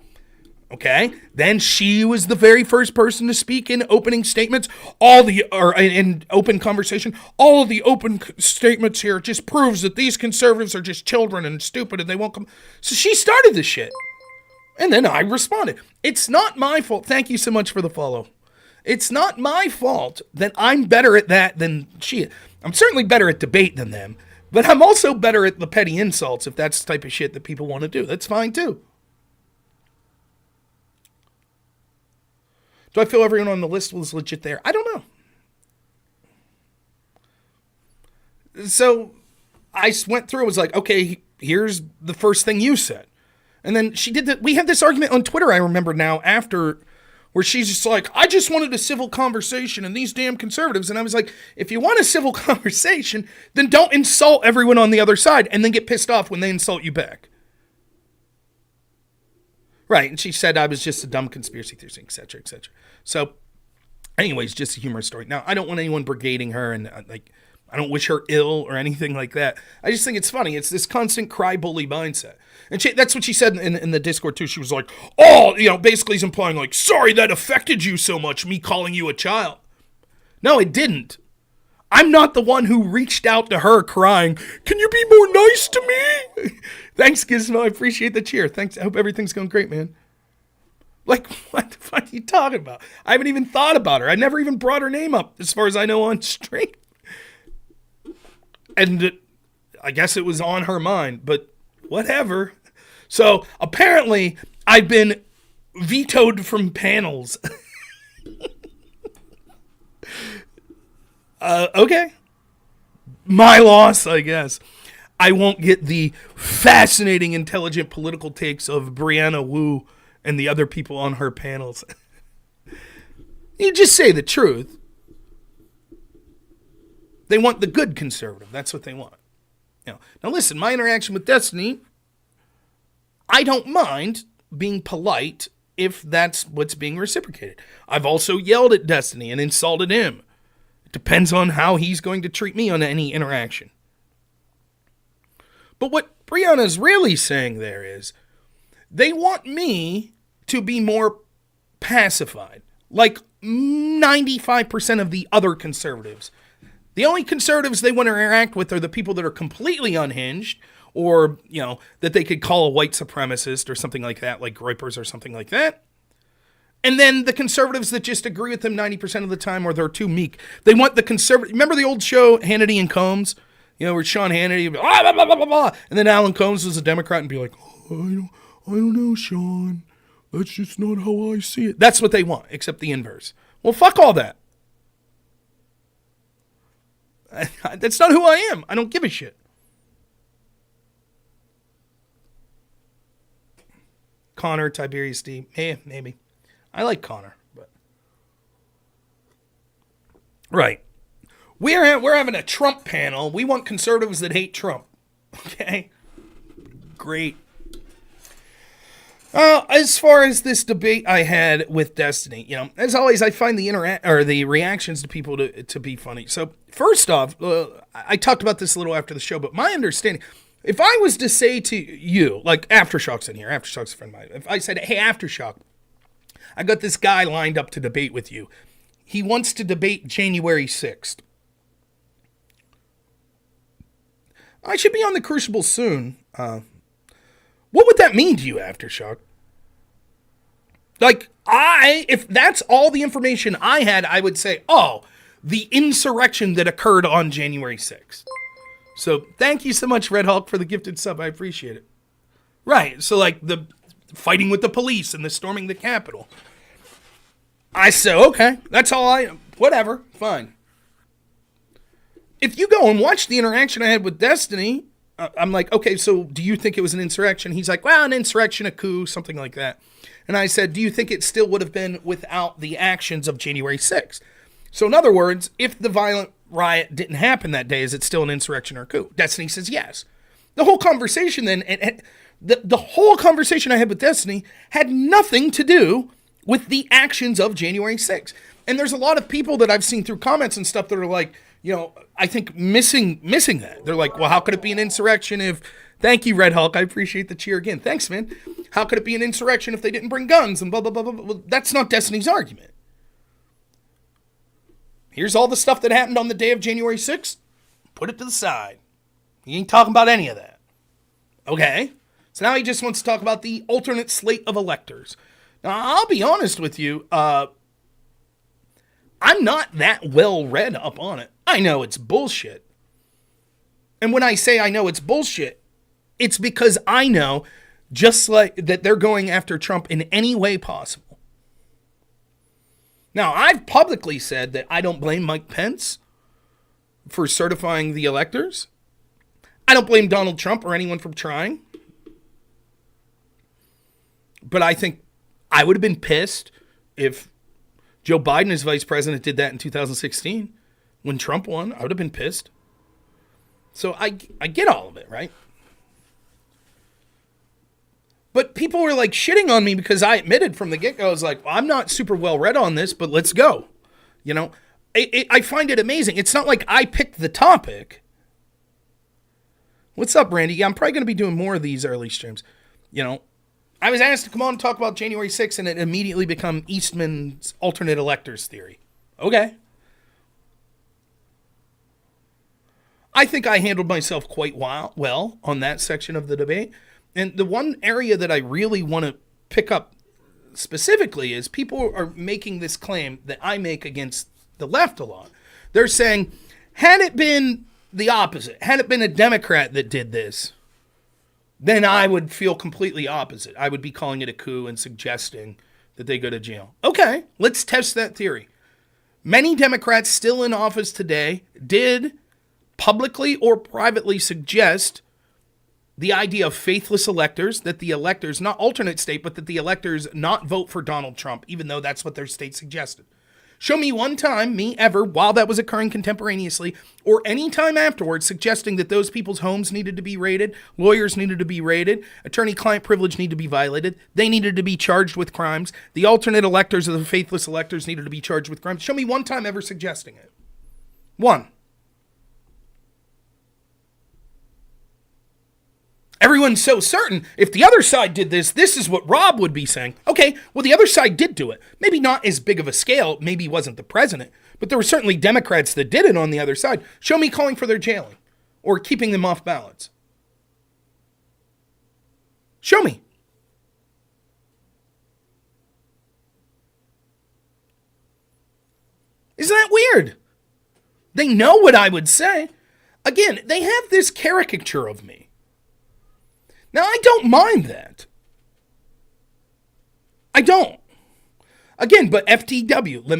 [SPEAKER 1] Okay. Then she was the very first person to speak in opening statements. In open conversation. All of the open statements here just proves that these conservatives are just children and stupid and they won't come. So she started this shit. And then I responded. It's not my fault. Thank you so much for the follow. It's not my fault that I'm better at that than she is. I'm certainly better at debate than them, but I'm also better at the petty insults if that's the type of shit that people want to do. That's fine too. Do I feel everyone on the list was legit there? I don't know. So I went through, was like, okay, here's the first thing you said. And then she did that. We had this argument on Twitter, I remember now, after, where she's just like, I just wanted a civil conversation and these damn conservatives. And I was like, if you want a civil conversation, then don't insult everyone on the other side and then get pissed off when they insult you back. Right, and she said I was just a dumb conspiracy theorist, et cetera, et cetera. So, anyways, just a humorous story. Now, I don't want anyone brigading her, and I don't wish her ill or anything like that. I just think it's funny. It's this constant cry bully mindset. And that's what she said in the Discord, too. She was like, basically he's implying, like, sorry that affected you so much, me calling you a child. No, it didn't. I'm not the one who reached out to her crying, can you be more nice to me? Thanks, Gizmo. I appreciate the cheer. Thanks. I hope everything's going great, man. Like, what the fuck are you talking about? I haven't even thought about her. I never even brought her name up, as far as I know, on stream. And I guess it was on her mind, but whatever. So, apparently, I've been vetoed from panels. Okay. My loss, I guess. I won't get the fascinating, intelligent political takes of Brianna Wu and the other people on her panels. You just say the truth. They want the good conservative. That's what they want. Now listen, my interaction with Destiny, I don't mind being polite if that's what's being reciprocated. I've also yelled at Destiny and insulted him. It depends on how he's going to treat me on any interaction. But what Brianna's really saying there is, they want me to be more pacified, like 95% of the other conservatives. The only conservatives they want to interact with are the people that are completely unhinged, or, that they could call a white supremacist or something like that, like Groypers or something like that. And then the conservatives that just agree with them 90% of the time, or they're too meek. They want the conservative. Remember the old show, Hannity and Combs? Where Sean Hannity would be, blah, blah, blah, blah, blah. And then Alan Combs was a Democrat and be like, I don't know, Sean. That's just not how I see it. That's what they want, except the inverse. Well, fuck all that. That's not who I am. I don't give a shit. Connor, Tiberius D. Maybe. I like Connor, but right. We're having a Trump panel. We want conservatives that hate Trump. Okay? Great. As far as this debate I had with Destiny, as always, I find the reactions to people to be funny. So first off, I talked about this a little after the show, but my understanding, if I was to say to you, like Aftershock's in here, Aftershock's a friend of mine. If I said, hey, Aftershock, I got this guy lined up to debate with you. He wants to debate January 6th. I should be on the Crucible soon. What would that mean to you, Aftershock? Like, if that's all the information I had, I would say, the insurrection that occurred on January 6th. So, thank you so much, Red Hulk, for the gifted sub. I appreciate it. Right, so like the fighting with the police and the storming the Capitol. I said, okay, that's all whatever, fine. If you go and watch the interaction I had with Destiny, I'm like, okay, so do you think it was an insurrection? He's like, well, an insurrection, a coup, something like that. And I said, do you think it still would have been without the actions of January 6th? So in other words, if the violent riot didn't happen that day, is it still an insurrection or a coup? Destiny says yes. The whole conversation then, the whole conversation I had with Destiny had nothing to do with the actions of January 6th. And there's a lot of people that I've seen through comments and stuff that are like, I think missing that. They're like, well, how could it be an insurrection if... Thank you, Red Hulk. I appreciate the cheer again. Thanks, man. How could it be an insurrection if they didn't bring guns and blah, blah, blah, blah, blah. Well, that's not Destiny's argument. Here's all the stuff that happened on the day of January 6th. Put it to the side. He ain't talking about any of that. Okay. So now he just wants to talk about the alternate slate of electors. Now, I'll be honest with you. I'm not that well read up on it. I know it's bullshit. And when I say I know it's bullshit, it's because I know just like that they're going after Trump in any way possible. Now, I've publicly said that I don't blame Mike Pence for certifying the electors. I don't blame Donald Trump or anyone for trying. But I think I would have been pissed if Joe Biden as vice president did that in 2016. When Trump won, I would have been pissed. So I get all of it, right? But people were like shitting on me because I admitted from the get-go, I was like, well, I'm not super well read on this, but let's go. You know, I find it amazing. It's not like I picked the topic. What's up, Randy? Yeah, I'm probably going to be doing more of these early streams. You know, I was asked to come on and talk about January 6th, and it immediately become Eastman's alternate electors theory. Okay. I think I handled myself quite well on that section of the debate. And the one area that I really want to pick up specifically is people are making this claim that I make against the left a lot. They're saying, had it been the opposite, had it been a Democrat that did this, then I would feel completely opposite. I would be calling it a coup and suggesting that they go to jail. Okay, let's test that theory. Many Democrats still in office today did publicly or privately suggest the idea of faithless electors, that the electors, not alternate state, but that the electors not vote for Donald Trump, even though that's what their state suggested. Show me one time, me ever, while that was occurring contemporaneously, or any time afterwards, suggesting that those people's homes needed to be raided, lawyers needed to be raided, attorney-client privilege needed to be violated, they needed to be charged with crimes, the alternate electors or the faithless electors needed to be charged with crimes. Show me one time ever suggesting it. One. Everyone's so certain, if the other side did this, this is what Rob would be saying. Okay, well, the other side did do it. Maybe not as big of a scale, maybe he wasn't the president, but there were certainly Democrats that did it on the other side. Show me calling for their jailing or keeping them off ballots. Show me. Isn't that weird? They know what I would say. Again, they have this caricature of me. Now, I don't mind that. I don't. Again, but FTW, let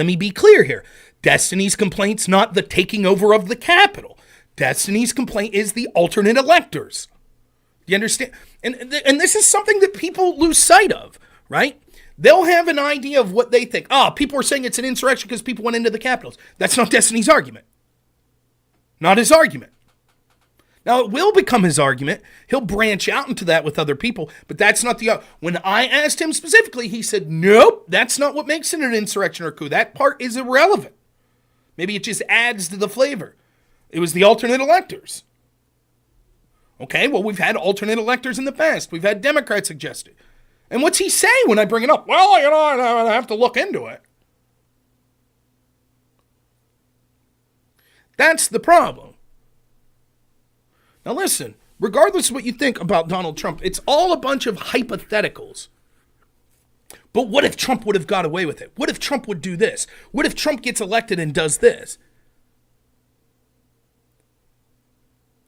[SPEAKER 1] me be clear here. Destiny's complaint's not the taking over of the Capitol. Destiny's complaint is the alternate electors. You understand? And this is something that people lose sight of, right? They'll have an idea of what they think. People are saying it's an insurrection because people went into the Capitols. That's not Destiny's argument. Not his argument. Now, it will become his argument. He'll branch out into that with other people, but that's not the... When I asked him specifically, he said, nope, that's not what makes it an insurrection or coup. That part is irrelevant. Maybe it just adds to the flavor. It was the alternate electors. Okay, well, we've had alternate electors in the past. We've had Democrats suggest it. And what's he say when I bring it up? Well, you know, I have to look into it. That's the problem. Now listen, regardless of what you think about Donald Trump, it's all a bunch of hypotheticals. But what if Trump would have got away with it? What if Trump would do this? What if Trump gets elected and does this?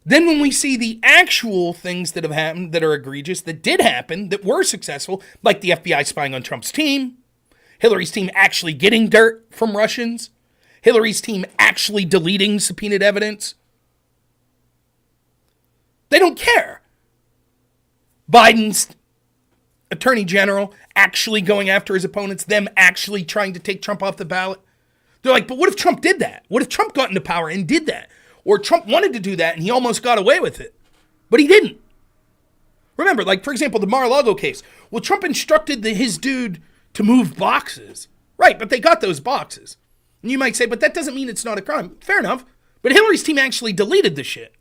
[SPEAKER 1] Then when we see the actual things that have happened that are egregious, that did happen, that were successful, like the FBI spying on Trump's team, Hillary's team actually getting dirt from Russians, Hillary's team actually deleting subpoenaed evidence, they don't care. Biden's attorney general actually going after his opponents, them actually trying to take Trump off the ballot. They're like, but what if Trump did that? What if Trump got into power and did that? Or Trump wanted to do that and he almost got away with it, but he didn't. Remember, like, for example, the Mar-a-Lago case. Well, Trump instructed his dude to move boxes. Right, but they got those boxes. And you might say, but that doesn't mean it's not a crime. Fair enough. But Hillary's team actually deleted the shit.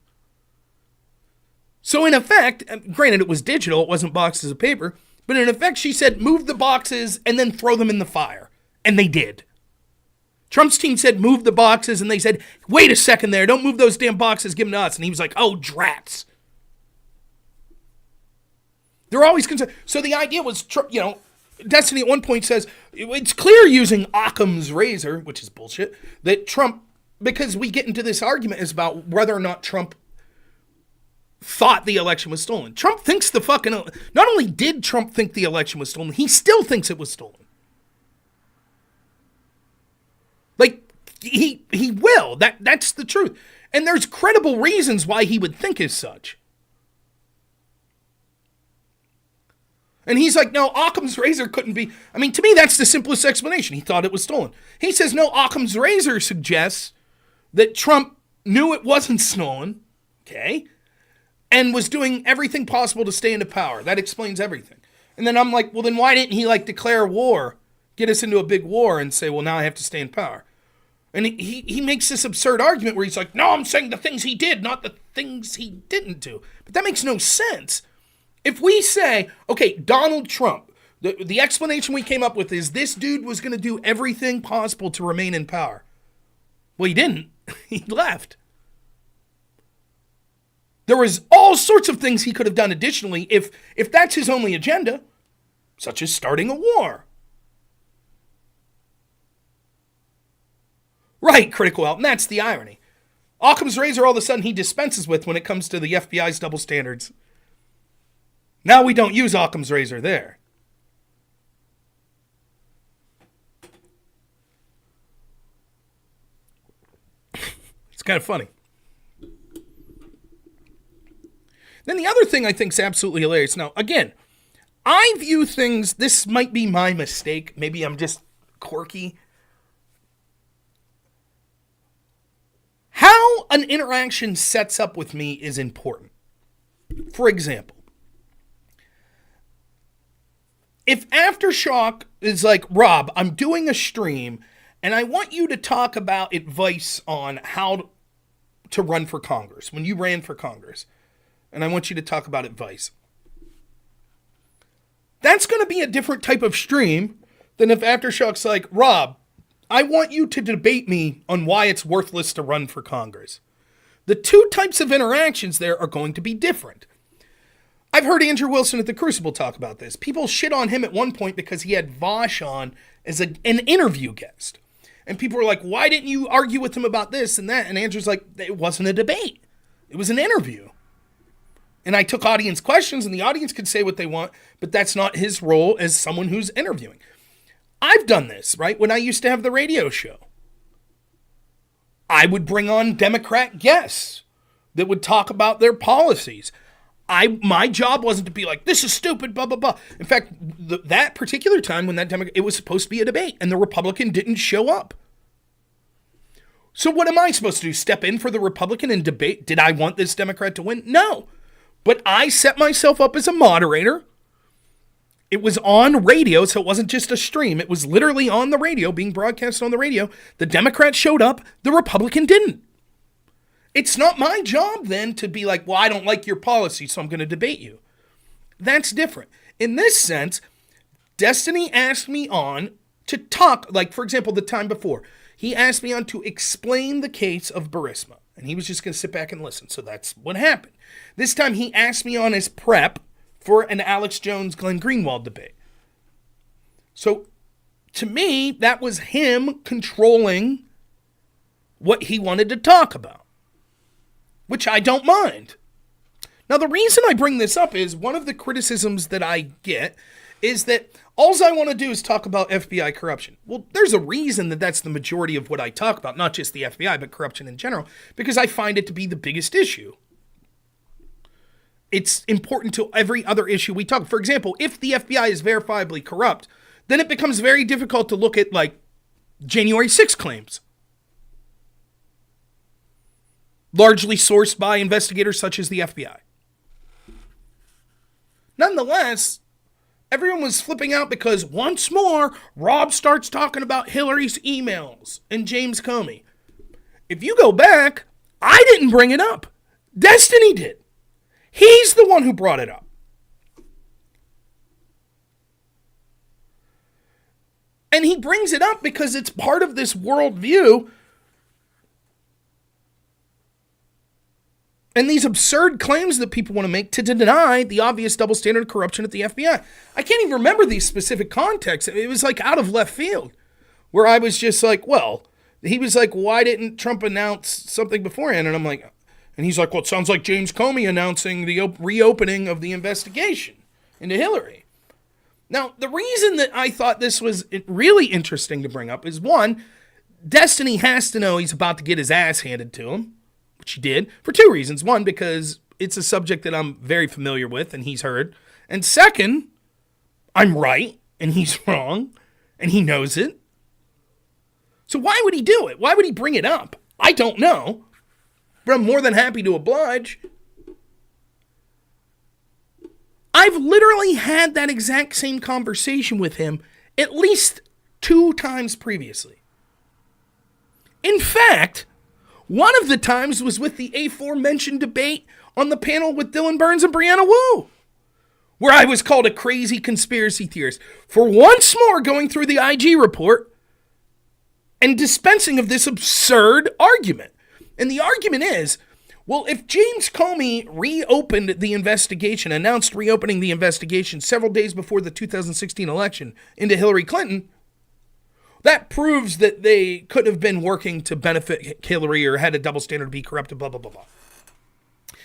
[SPEAKER 1] So in effect, granted it was digital, it wasn't boxes of paper, but in effect she said move the boxes and then throw them in the fire. And they did. Trump's team said move the boxes and they said, wait a second there, don't move those damn boxes, give them to us. And he was like, oh, drats. They're always concerned. So the idea was, you know, Destiny at one point says, it's clear using Occam's razor, which is bullshit, that Trump, because we get into this argument is about whether or not Trump thought the election was stolen. Trump thinks not only did Trump think the election was stolen, he still thinks it was stolen. Like, he will. That's the truth. And there's credible reasons why he would think as such. And he's like, no, Occam's razor couldn't be. I mean, to me, that's the simplest explanation. He thought it was stolen. He says, no, Occam's razor suggests that Trump knew it wasn't stolen. Okay. and was doing everything possible to stay into power. That explains everything. And then I'm like, well, then why didn't he like declare war, get us into a big war and say, well, now I have to stay in power? And he makes this absurd argument where he's like, no, I'm saying the things he did, not the things he didn't do. But that makes no sense. If we say, okay, Donald Trump, the explanation we came up with is this dude was going to do everything possible to remain in power. Well, he didn't. He left. There was all sorts of things he could have done additionally if that's his only agenda, such as starting a war. Right, critical out, and that's the irony. Occam's razor all of a sudden he dispenses with when it comes to the FBI's double standards. Now we don't use Occam's razor there. It's kind of funny. Then the other thing I think is absolutely hilarious. Now, again, I view things, this might be my mistake. Maybe I'm just quirky. How an interaction sets up with me is important. For example, if Aftershock is like, Rob, I'm doing a stream and I want you to talk about advice on how to run for Congress, when you ran for Congress, and I want you to talk about advice. That's going to be a different type of stream than if Aftershock's like, Rob, I want you to debate me on why it's worthless to run for Congress. The two types of interactions there are going to be different. I've heard Andrew Wilson at the Crucible talk about this. People shit on him at one point because he had Vosh on as an interview guest. And people were like, why didn't you argue with him about this and that? And Andrew's like, it wasn't a debate. It was an interview. And I took audience questions and the audience could say what they want, but that's not his role as someone who's interviewing. I've done this, right? When I used to have the radio show, I would bring on Democrat guests that would talk about their policies. My job wasn't to be like, this is stupid, blah, blah, blah. In fact, that particular time when it was supposed to be a debate and the Republican didn't show up. So what am I supposed to do? Step in for the Republican and debate? Did I want this Democrat to win? No. But I set myself up as a moderator. It was on radio, so it wasn't just a stream. It was literally on the radio, being broadcast on the radio. The Democrat showed up. The Republican didn't. It's not my job then to be like, well, I don't like your policy, so I'm going to debate you. That's different. In this sense, Destiny asked me on to talk, like, for example, the time before. He asked me on to explain the case of Burisma, and he was just going to sit back and listen. So that's what happened. This time he asked me on as prep for an Alex Jones-Glenn Greenwald debate. So to me, that was him controlling what he wanted to talk about, which I don't mind. Now, the reason I bring this up is one of the criticisms that I get is that all I want to do is talk about FBI corruption. Well, there's a reason that that's the majority of what I talk about, not just the FBI, but corruption in general, because I find it to be the biggest issue. It's important to every other issue we talk. For example, if the FBI is verifiably corrupt, then it becomes very difficult to look at, like, January 6th claims, largely sourced by investigators such as the FBI. Nonetheless, everyone was flipping out because once more, Rob starts talking about Hillary's emails and James Comey. If you go back, I didn't bring it up. Destiny did. He's the one who brought it up. And he brings it up because it's part of this worldview and these absurd claims that people want to make to deny the obvious double standard of corruption at the FBI. I can't even remember these specific contexts. It was like out of left field where I was just like, well, he was like, why didn't Trump announce something beforehand? And I'm like, and he's like, well, it sounds like James Comey announcing the reopening of the investigation into Hillary. Now, the reason that I thought this was really interesting to bring up is, one, Destiny has to know he's about to get his ass handed to him, which he did, for two reasons. One, because it's a subject that I'm very familiar with and he's heard. And second, I'm right and he's wrong and he knows it. So why would he do it? Why would he bring it up? I don't know. But I'm more than happy to oblige. I've literally had that exact same conversation with him at least 2 times previously. In fact, one of the times was with the aforementioned debate on the panel with Dylan Burns and Brianna Wu, where I was called a crazy conspiracy theorist for once more going through the IG report and dispensing of this absurd argument. And the argument is, well, if James Comey reopened the investigation, announced reopening the investigation several days before the 2016 election into Hillary Clinton, that proves that they could have been working to benefit Hillary or had a double standard to be corrupted, blah, blah, blah, blah.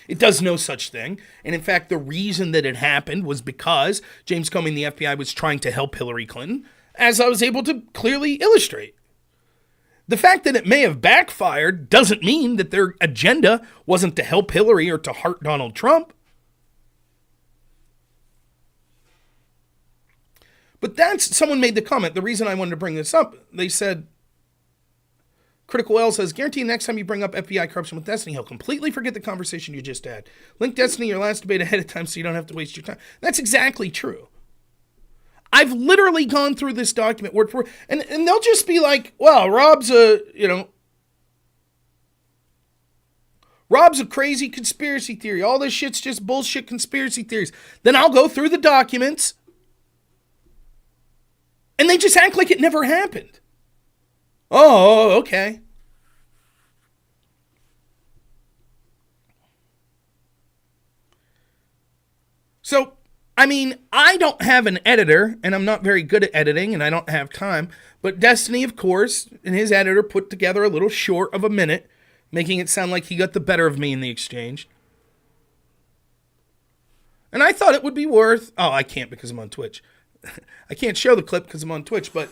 [SPEAKER 1] It does no such thing. And in fact, the reason that it happened was because James Comey and the FBI was trying to help Hillary Clinton, as I was able to clearly illustrate. The fact that it may have backfired doesn't mean that their agenda wasn't to help Hillary or to hurt Donald Trump. But someone made the comment. The reason I wanted to bring this up, they said, Critical L says, guarantee next time you bring up FBI corruption with Destiny, he'll completely forget the conversation you just had. Link Destiny your last debate ahead of time so you don't have to waste your time. That's exactly true. I've literally gone through this document word for word, and they'll just be like, well, Rob's a crazy conspiracy theory. All this shit's just bullshit conspiracy theories. Then I'll go through the documents, and they just act like it never happened. Oh, okay. So, I mean, I don't have an editor, and I'm not very good at editing, and I don't have time. But Destiny, of course, and his editor put together a little short of a minute, making it sound like he got the better of me in the exchange. And I thought it would be worth... Oh, I can't because I'm on Twitch. I can't show the clip because I'm on Twitch, but,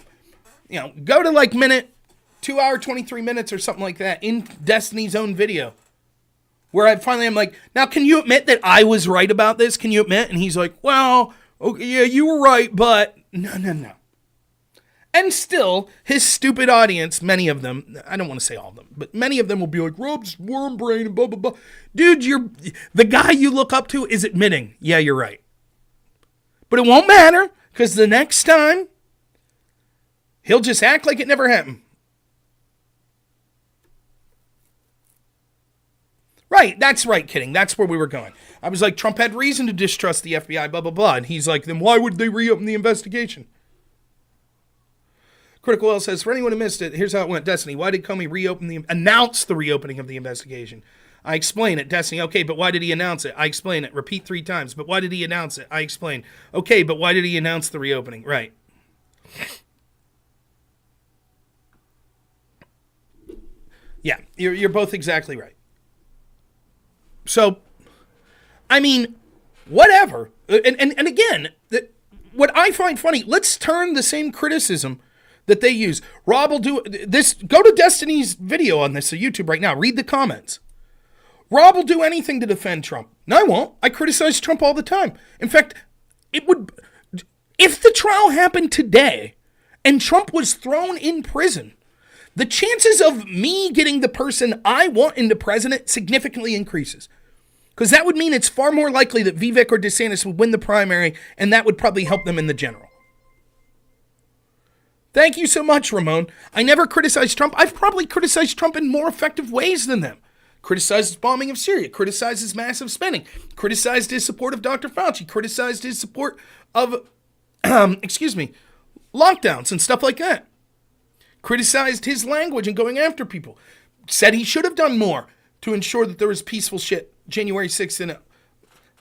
[SPEAKER 1] go to like minute, 2 hour, 23 minutes or something like that in Destiny's own video. Where I'm like, now can you admit that I was right about this? Can you admit? And he's like, well, okay, yeah, you were right, but no. And still, his stupid audience, many of them, I don't want to say all of them, but many of them will be like, Rob's worm brain and blah, blah, blah. Dude, the guy you look up to is admitting, yeah, you're right. But it won't matter, because the next time, he'll just act like it never happened. Right, that's right, kidding. That's where we were going. I was like, Trump had reason to distrust the FBI, blah, blah, blah. And he's like, then why would they reopen the investigation? Critical L says, for anyone who missed it, here's how it went. Destiny, why did Comey announce the reopening of the investigation? I explain it. Destiny, okay, but why did he announce it? I explain it. Repeat 3 times. But why did he announce it? I explain. Okay, but why did he announce the reopening? Right. Yeah, you're both exactly right. So, I mean, whatever. And again, what I find funny, let's turn the same criticism that they use. Rob will do this. Go to Destiny's video on this on YouTube right now. Read the comments. Rob will do anything to defend Trump. No, I won't. I criticize Trump all the time. In fact, if the trial happened today and Trump was thrown in prison, the chances of me getting the person I want into president significantly increases. Because that would mean it's far more likely that Vivek or DeSantis would win the primary, and that would probably help them in the general. Thank you so much, Ramon. I never criticized Trump. I've probably criticized Trump in more effective ways than them. Criticized his bombing of Syria, criticized his massive spending, criticized his support of Dr. Fauci, criticized his support of, lockdowns and stuff like that. Criticized his language and going after people. Said he should have done more to ensure that there was peaceful shit January 6th in it.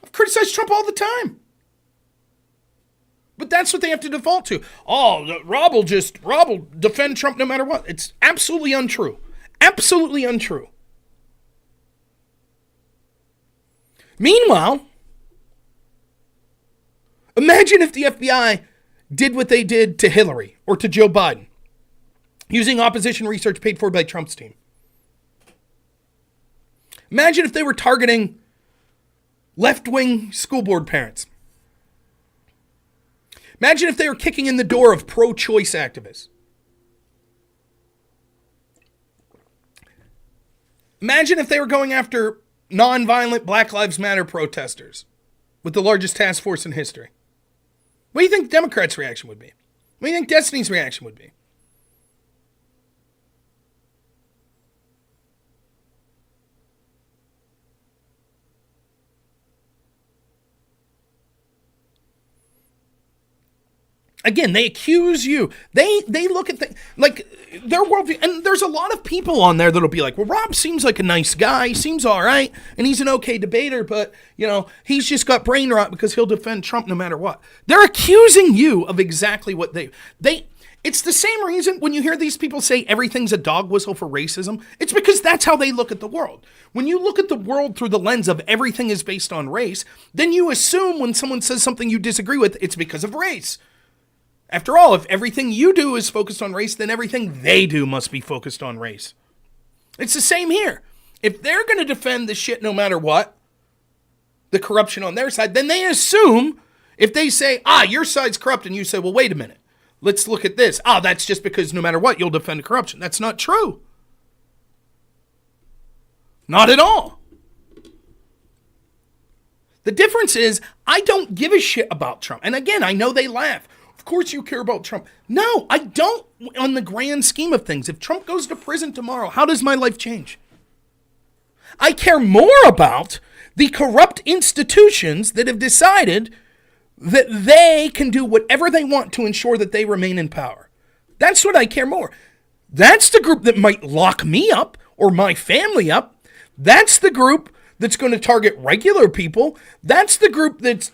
[SPEAKER 1] I've criticized Trump all the time. But that's what they have to default to. Oh, Rob will defend Trump no matter what. It's absolutely untrue. Absolutely untrue. Meanwhile, imagine if the FBI did what they did to Hillary or to Joe Biden, using opposition research paid for by Trump's team. Imagine if they were targeting left-wing school board parents. Imagine if they were kicking in the door of pro-choice activists. Imagine if they were going after non-violent Black Lives Matter protesters with the largest task force in history. What do you think Democrats' reaction would be? What do you think Destiny's reaction would be? Again, they accuse you. They look at things like their worldview, and there's a lot of people on there that'll be like, well, Rob seems like a nice guy, he seems all right, and he's an okay debater, but, you know, he's just got brain rot because he'll defend Trump no matter what. They're accusing you of exactly what they it's the same reason when you hear these people say everything's a dog whistle for racism, it's because that's how they look at the world. When you look at the world through the lens of everything is based on race, then you assume when someone says something you disagree with, it's because of race. After all, if everything you do is focused on race, then everything they do must be focused on race. It's the same here. If they're going to defend the shit no matter what, the corruption on their side, then they assume if they say, your side's corrupt, and you say, well, wait a minute, let's look at this. That's just because no matter what, you'll defend corruption. That's not true. Not at all. The difference is I don't give a shit about Trump. And again, I know they laugh. Of course you care about Trump. No, I don't on the grand scheme of things. If Trump goes to prison tomorrow, how does my life change? I care more about the corrupt institutions that have decided that they can do whatever they want to ensure that they remain in power. That's what I care more. That's the group that might lock me up or my family up. That's the group that's going to target regular people. That's the group that's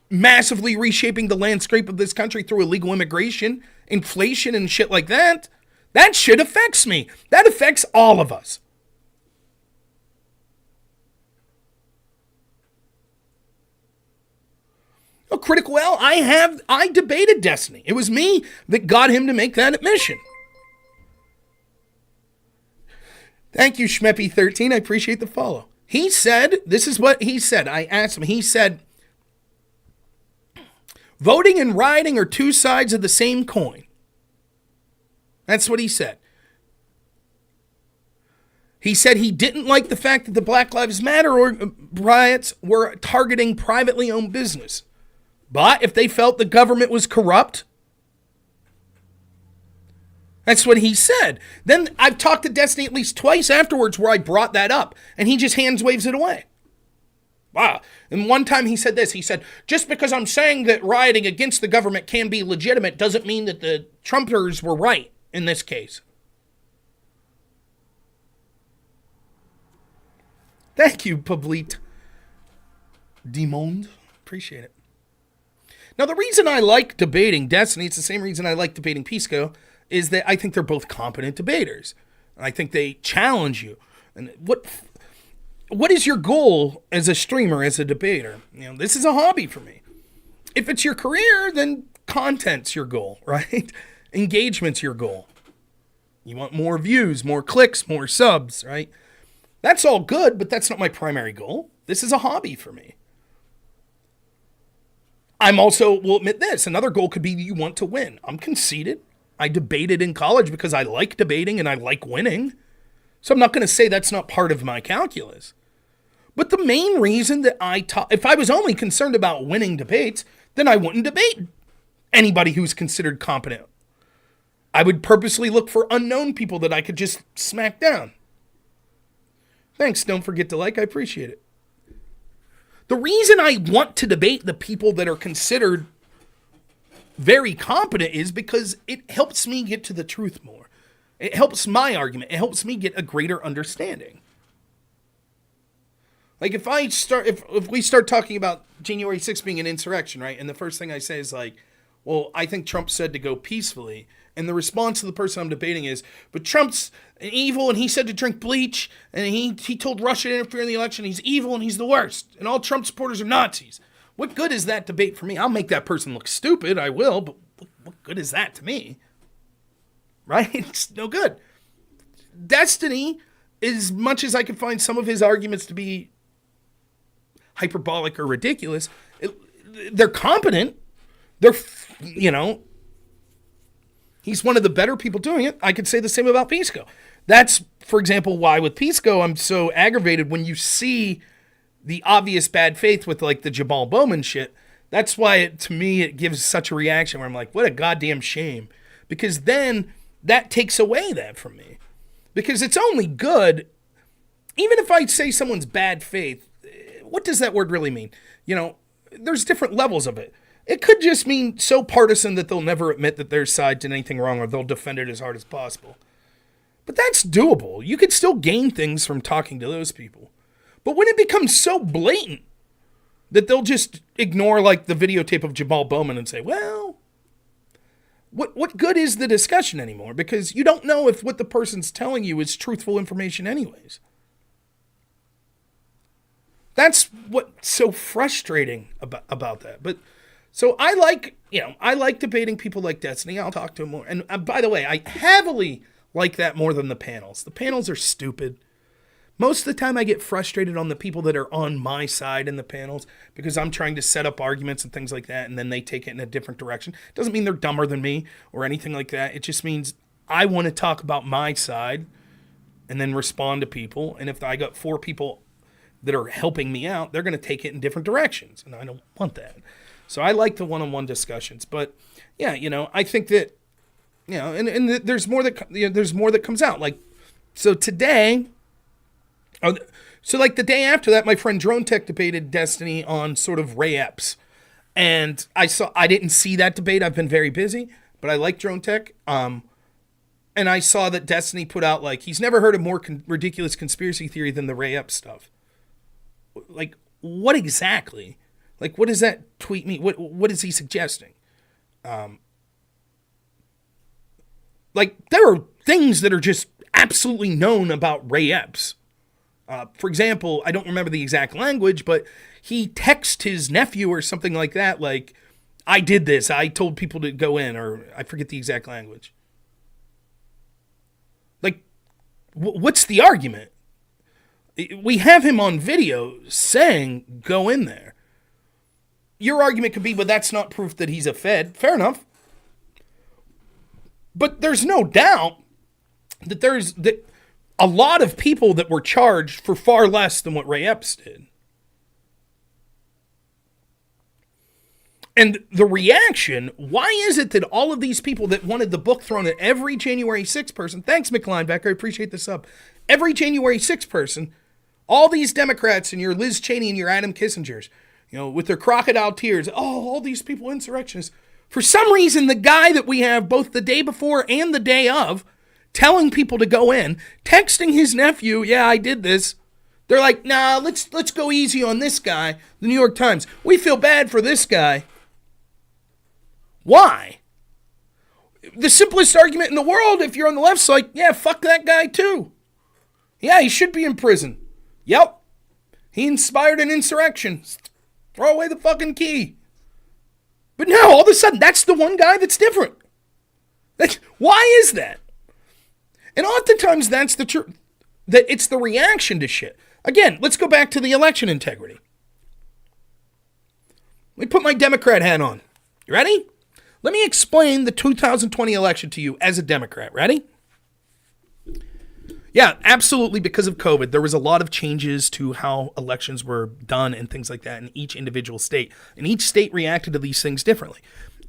[SPEAKER 1] massively reshaping the landscape of this country through illegal immigration, inflation, and shit like that. That shit affects me. That affects all of us. Oh, Critical L, I debated Destiny. It was me that got him to make that admission. Thank you, Schmeppy13. I appreciate the follow. He said, this is what he said. I asked him, he said, voting and rioting are two sides of the same coin. That's what he said. He said he didn't like the fact that the Black Lives Matter riots were targeting privately owned business. But if they felt the government was corrupt, that's what he said. Then I've talked to Destiny at least twice afterwards where I brought that up, and he just hands waves it away. Wow. And one time he said this. He said, just because I'm saying that rioting against the government can be legitimate doesn't mean that the Trumpers were right in this case. Thank you, Publite Demond. Appreciate it. Now, the reason I like debating Destiny, it's the same reason I like debating Pisco, is that I think they're both competent debaters. I think they challenge you. And what is your goal as a streamer, as a debater? You know, this is a hobby for me. If it's your career, then content's your goal, right? Engagement's your goal. You want more views, more clicks, more subs, right? That's all good, but that's not my primary goal. This is a hobby for me. I'm also, will admit this, another goal could be you want to win. I'm conceited. I debated in college because I like debating and I like winning. So I'm not going to say that's not part of my calculus. But the main reason that if I was only concerned about winning debates, then I wouldn't debate anybody who's considered competent. I would purposely look for unknown people that I could just smack down. Thanks, don't forget to like, I appreciate it. The reason I want to debate the people that are considered very competent is because it helps me get to the truth more. It helps my argument. It helps me get a greater understanding. Like if we start talking about January 6th being an insurrection, right? And the first thing I say is like, well, I think Trump said to go peacefully. And the response to the person I'm debating is, but Trump's evil and he said to drink bleach and he told Russia to interfere in the election. He's evil and he's the worst. And all Trump supporters are Nazis. What good is that debate for me? I'll make that person look stupid. I will. But what good is that to me? Right? It's no good. Destiny, as much as I can find some of his arguments to be hyperbolic or ridiculous, they're competent. They're, he's one of the better people doing it. I could say the same about Pisco. That's, for example, why with Pisco I'm so aggravated when you see the obvious bad faith with like the Jabal Bowman shit. That's why to me it gives such a reaction where I'm like, what a goddamn shame. Because then that takes away that from me. Because it's only good, even if I say someone's bad faith, what does that word really mean? There's different levels of it. It could just mean so partisan that they'll never admit that their side did anything wrong, or they'll defend it as hard as possible. But that's doable. You could still gain things from talking to those people. But when it becomes so blatant that they'll just ignore like the videotape of Jabal Bowman and say, well, what good is the discussion anymore? Because you don't know if what the person's telling you is truthful information anyways. That's what's so frustrating about that. But so I like debating people like Destiny. I'll talk to him more. And by the way, I heavily like that more than the panels. The panels are stupid. Most of the time I get frustrated on the people that are on my side in the panels because I'm trying to set up arguments and things like that, and then they take it in a different direction. Doesn't mean they're dumber than me or anything like that. It just means I want to talk about my side and then respond to people. And if I got 4 people that are helping me out, they're going to take it in different directions, and I don't want that. So I like the one-on-one discussions. But yeah, I think that and there's more that comes out. Like, so today. So like the day after that, my friend Drone Tech debated Destiny on sort of Ray Epps. And I didn't see that debate. I've been very busy, but I like Drone Tech. And I saw that Destiny put out like, he's never heard of more ridiculous conspiracy theory than the Ray Epps stuff. Like, what exactly? Like, what does that tweet mean? What is he suggesting? Like, there are things that are just absolutely known about Ray Epps. For example, I don't remember the exact language, but he texted his nephew or something like that, like, I did this, I told people to go in, or I forget the exact language. Like, what's the argument? We have him on video saying, go in there. Your argument could be, but that's not proof that he's a Fed. Fair enough. But there's no doubt that a lot of people that were charged for far less than what Ray Epps did. And the reaction, why is it that all of these people that wanted the book thrown at every January 6th person, thanks McLinebacker, I appreciate the sub, every January 6th person, all these Democrats and your Liz Cheney and your Adam Kissingers, with their crocodile tears, all these people insurrectionists. For some reason, the guy that we have both the day before and the day of telling people to go in, texting his nephew, yeah, I did this. They're like, nah, let's go easy on this guy. The New York Times, we feel bad for this guy. Why? The simplest argument in the world, if you're on the left side, yeah, fuck that guy too. Yeah, he should be in prison. Yep. He inspired an insurrection. Throw away the fucking key. But now, all of a sudden, that's the one guy that's different. Why is that? And oftentimes that's the truth. That it's the reaction to shit. Again, let's go back to the election integrity. Let me put my Democrat hat on. You ready? Let me explain the 2020 election to you as a Democrat. Ready? Yeah, absolutely. Because of COVID, there was a lot of changes to how elections were done and things like that in each individual state. And each state reacted to these things differently.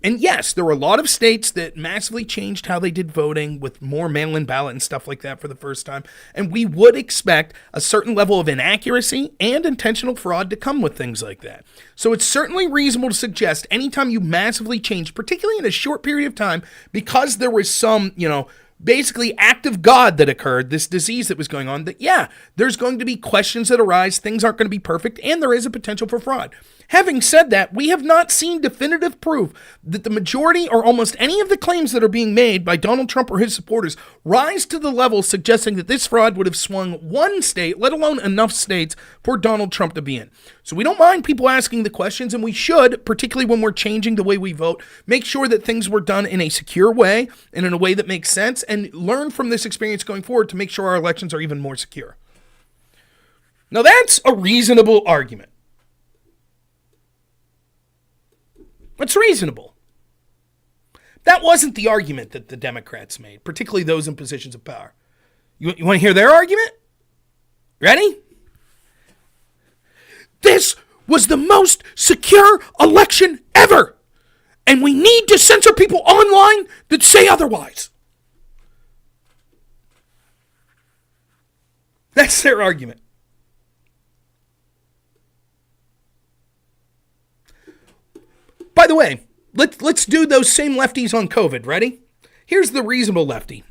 [SPEAKER 1] And yes, there were a lot of states that massively changed how they did voting with more mail-in ballot and stuff like that for the first time. And we would expect a certain level of inaccuracy and intentional fraud to come with things like that. So it's certainly reasonable to suggest anytime you massively change, particularly in a short period of time, because there was some, basically act of God that occurred, this disease that was going on, that yeah, there's going to be questions that arise, things aren't going to be perfect, and there is a potential for fraud. Having said that, we have not seen definitive proof that the majority or almost any of the claims that are being made by Donald Trump or his supporters rise to the level suggesting that this fraud would have swung one state, let alone enough states, for Donald Trump to be in. So we don't mind people asking the questions, and we should, particularly when we're changing the way we vote, make sure that things were done in a secure way and in a way that makes sense, and learn from this experience going forward to make sure our elections are even more secure. Now that's a reasonable argument. It's reasonable. That wasn't the argument that the Democrats made, particularly those in positions of power. You want to hear their argument? Ready? This was the most secure election ever. And we need to censor people online that say otherwise. That's their argument. By the way, let's do those same lefties on COVID. Ready? Here's the reasonable lefty.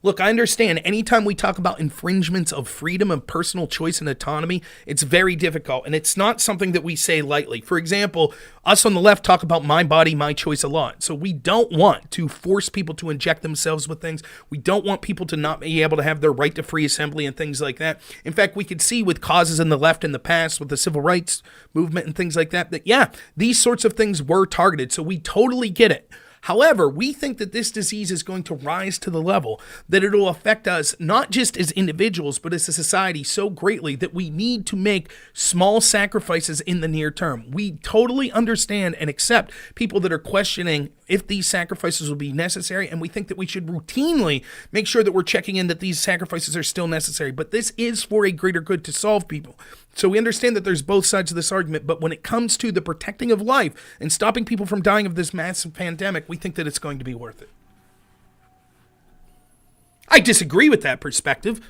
[SPEAKER 1] Look, I understand anytime we talk about infringements of freedom of personal choice and autonomy, it's very difficult, and it's not something that we say lightly. For example, us on the left talk about my body, my choice a lot. So we don't want to force people to inject themselves with things. We don't want people to not be able to have their right to free assembly and things like that. In fact, we could see with causes in the left in the past, with the civil rights movement and things like that, that yeah, these sorts of things were targeted. So we totally get it. However, we think that this disease is going to rise to the level that it'll affect us not just as individuals, but as a society so greatly that we need to make small sacrifices in the near term. We totally understand and accept people that are questioning if these sacrifices will be necessary, and we think that we should routinely make sure that we're checking in that these sacrifices are still necessary. But this is for a greater good to solve people. So we understand that there's both sides of this argument, but when it comes to the protecting of life and stopping people from dying of this massive pandemic, we think that it's going to be worth it. I disagree with that perspective,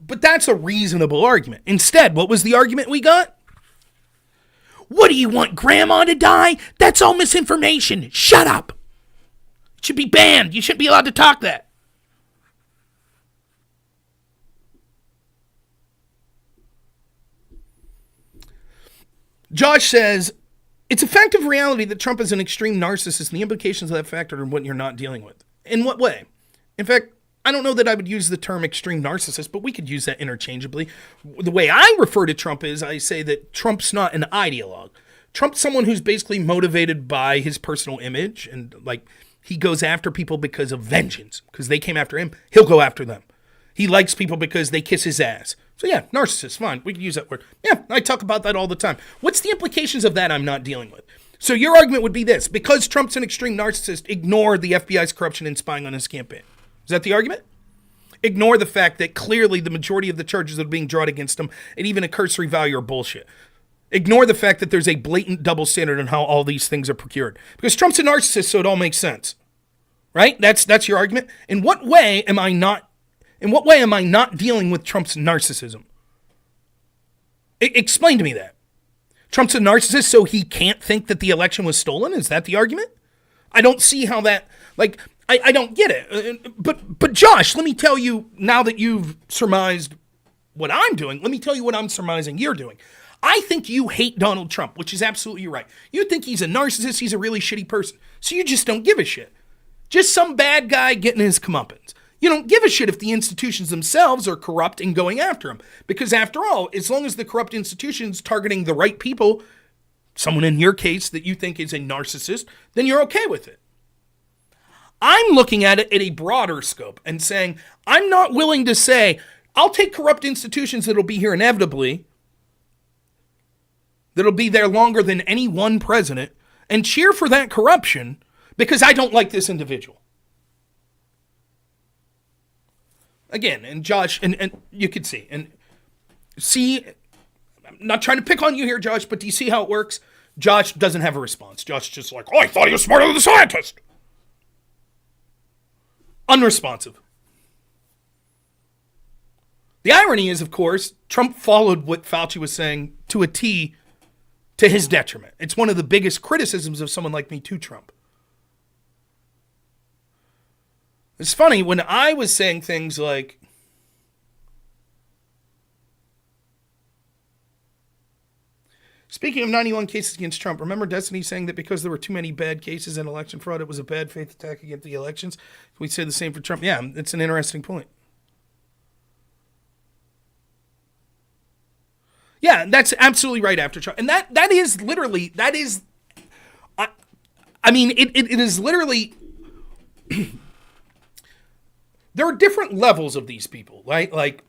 [SPEAKER 1] but that's a reasonable argument. Instead, what was the argument we got? What do you want, grandma to die? That's all misinformation. Shut up. It should be banned. You shouldn't be allowed to talk that. Josh says, it's a fact of reality that Trump is an extreme narcissist, and the implications of that fact are what you're not dealing with. In what way? In fact, I don't know that I would use the term extreme narcissist, but we could use that interchangeably. The way I refer to Trump is I say that Trump's not an ideologue. Trump's someone who's basically motivated by his personal image, and like he goes after people because of vengeance, because they came after him, he'll go after them. He likes people because they kiss his ass. So yeah, narcissist, fine. We can use that word. Yeah, I talk about that all the time. What's the implications of that I'm not dealing with? So your argument would be this: because Trump's an extreme narcissist, ignore the FBI's corruption and spying on his campaign. Is that the argument? Ignore the fact that clearly the majority of the charges that are being brought against him and even a cursory value are bullshit. Ignore the fact that there's a blatant double standard on how all these things are procured. Because Trump's a narcissist, so it all makes sense. Right? That's your argument. In what way am I not dealing with Trump's narcissism? Explain to me that. Trump's a narcissist, so he can't think that the election was stolen? Is that the argument? I don't see how that, I don't get it. But Josh, let me tell you, now that you've surmised what I'm doing, let me tell you what I'm surmising you're doing. I think you hate Donald Trump, which is absolutely right. You think he's a narcissist, he's a really shitty person. So you just don't give a shit. Just some bad guy getting his comeuppance. You don't give a shit if the institutions themselves are corrupt and going after him. Because after all, as long as the corrupt institutions targeting the right people, someone in your case that you think is a narcissist, then you're okay with it. I'm looking at it at a broader scope and saying, I'm not willing to say, I'll take corrupt institutions that'll be here inevitably, that'll be there longer than any one president, and cheer for that corruption because I don't like this individual. Again, and Josh, and you could see, I'm not trying to pick on you here, Josh, but do you see how it works? Josh doesn't have a response. Josh is just like, I thought he was smarter than the scientist. Unresponsive. The irony is, of course, Trump followed what Fauci was saying to a T to his detriment. It's one of the biggest criticisms of someone like me to Trump. It's funny, when I was saying things like, speaking of 91 cases against Trump, remember Destiny saying that because there were too many bad cases in election fraud, it was a bad faith attack against the elections? We'd say the same for Trump. Yeah, it's an interesting point. Yeah, that's absolutely right after Trump. And that is literally, it is literally, there are different levels of these people, right? Like,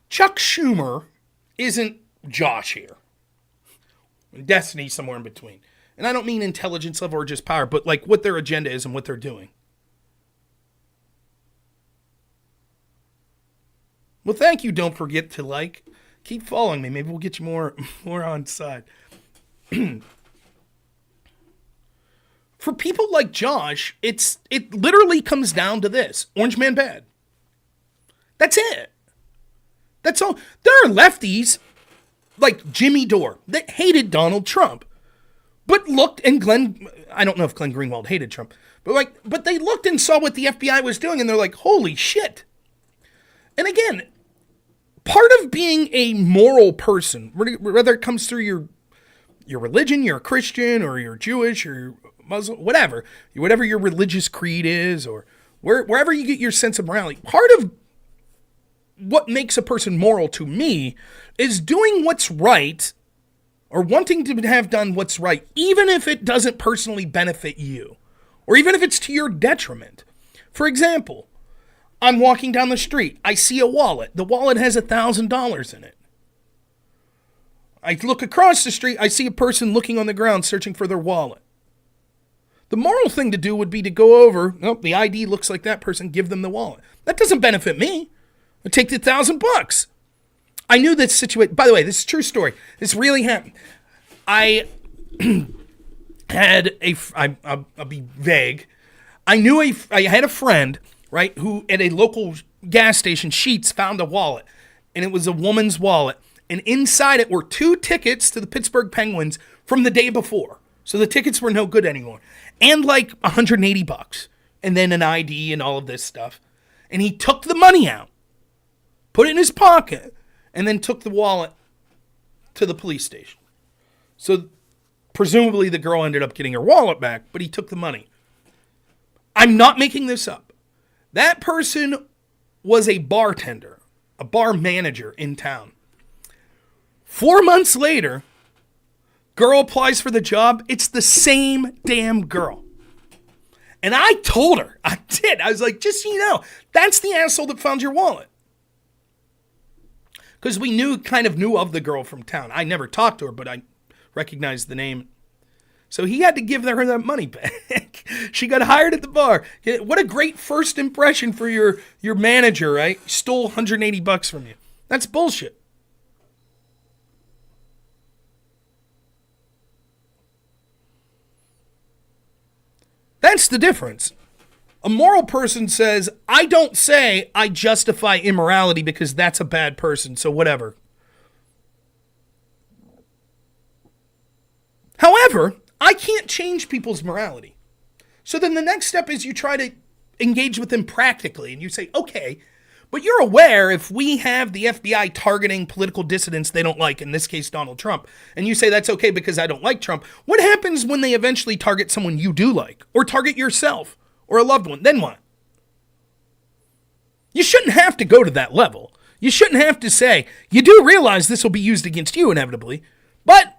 [SPEAKER 1] Chuck Schumer isn't Josh here. Destiny somewhere in between. And I don't mean intelligence level or just power, but like what their agenda is and what they're doing. Well, thank you. Don't forget to like. Keep following me. Maybe we'll get you more on side. For people like Josh, it literally comes down to this. Orange man bad. That's it. That's all. There are lefties like Jimmy Dore that hated Donald Trump. But looked, and I don't know if Glenn Greenwald hated Trump, but they looked and saw what the FBI was doing and they're like, holy shit. And again, part of being a moral person, whether it comes through your religion, you're a Christian or you're Jewish or Muslim, whatever your religious creed is, or wherever you get your sense of morality, part of what makes a person moral to me is doing what's right or wanting to have done what's right, even if it doesn't personally benefit you, or even if it's to your detriment. For example, I'm walking down the street. I see a wallet. The wallet has $1,000 in it. I look across the street. I see a person looking on the ground searching for their wallet. The moral thing to do would be to go over, the ID looks like that person, give them the wallet. That doesn't benefit me. I take the $1,000. I knew this situation. By the way, this is a true story. This really happened. I had I'll be vague. I had a friend, right, who at a local gas station, Sheetz, found a wallet. And it was a woman's wallet. And inside it were 2 tickets to the Pittsburgh Penguins from the day before. So the tickets were no good anymore. And like $180. And then an ID and all of this stuff. And he took the money out, put it in his pocket, and then took the wallet to the police station. So presumably the girl ended up getting her wallet back, but he took the money. I'm not making this up. That person was a bartender, a bar manager in town. 4 months later, girl applies for the job. It's the same damn girl. And I told her, I was like, just so you know, that's the asshole that found your wallet. Because we kind of knew of the girl from town. I never talked to her, but I recognized the name. So he had to give her that money back. She got hired at the bar. What a great first impression for your manager, right? Stole $180 from you. That's bullshit. That's the difference. A moral person says, I don't say I justify immorality because that's a bad person, so whatever. However, I can't change people's morality. So then the next step is you try to engage with them practically, and you say, okay, but you're aware if we have the FBI targeting political dissidents they don't like, in this case Donald Trump, and you say that's okay because I don't like Trump, what happens when they eventually target someone you do like, or target yourself? Or a loved one, then what? You shouldn't have to go to that level. You shouldn't have to say, you do realize this will be used against you inevitably, but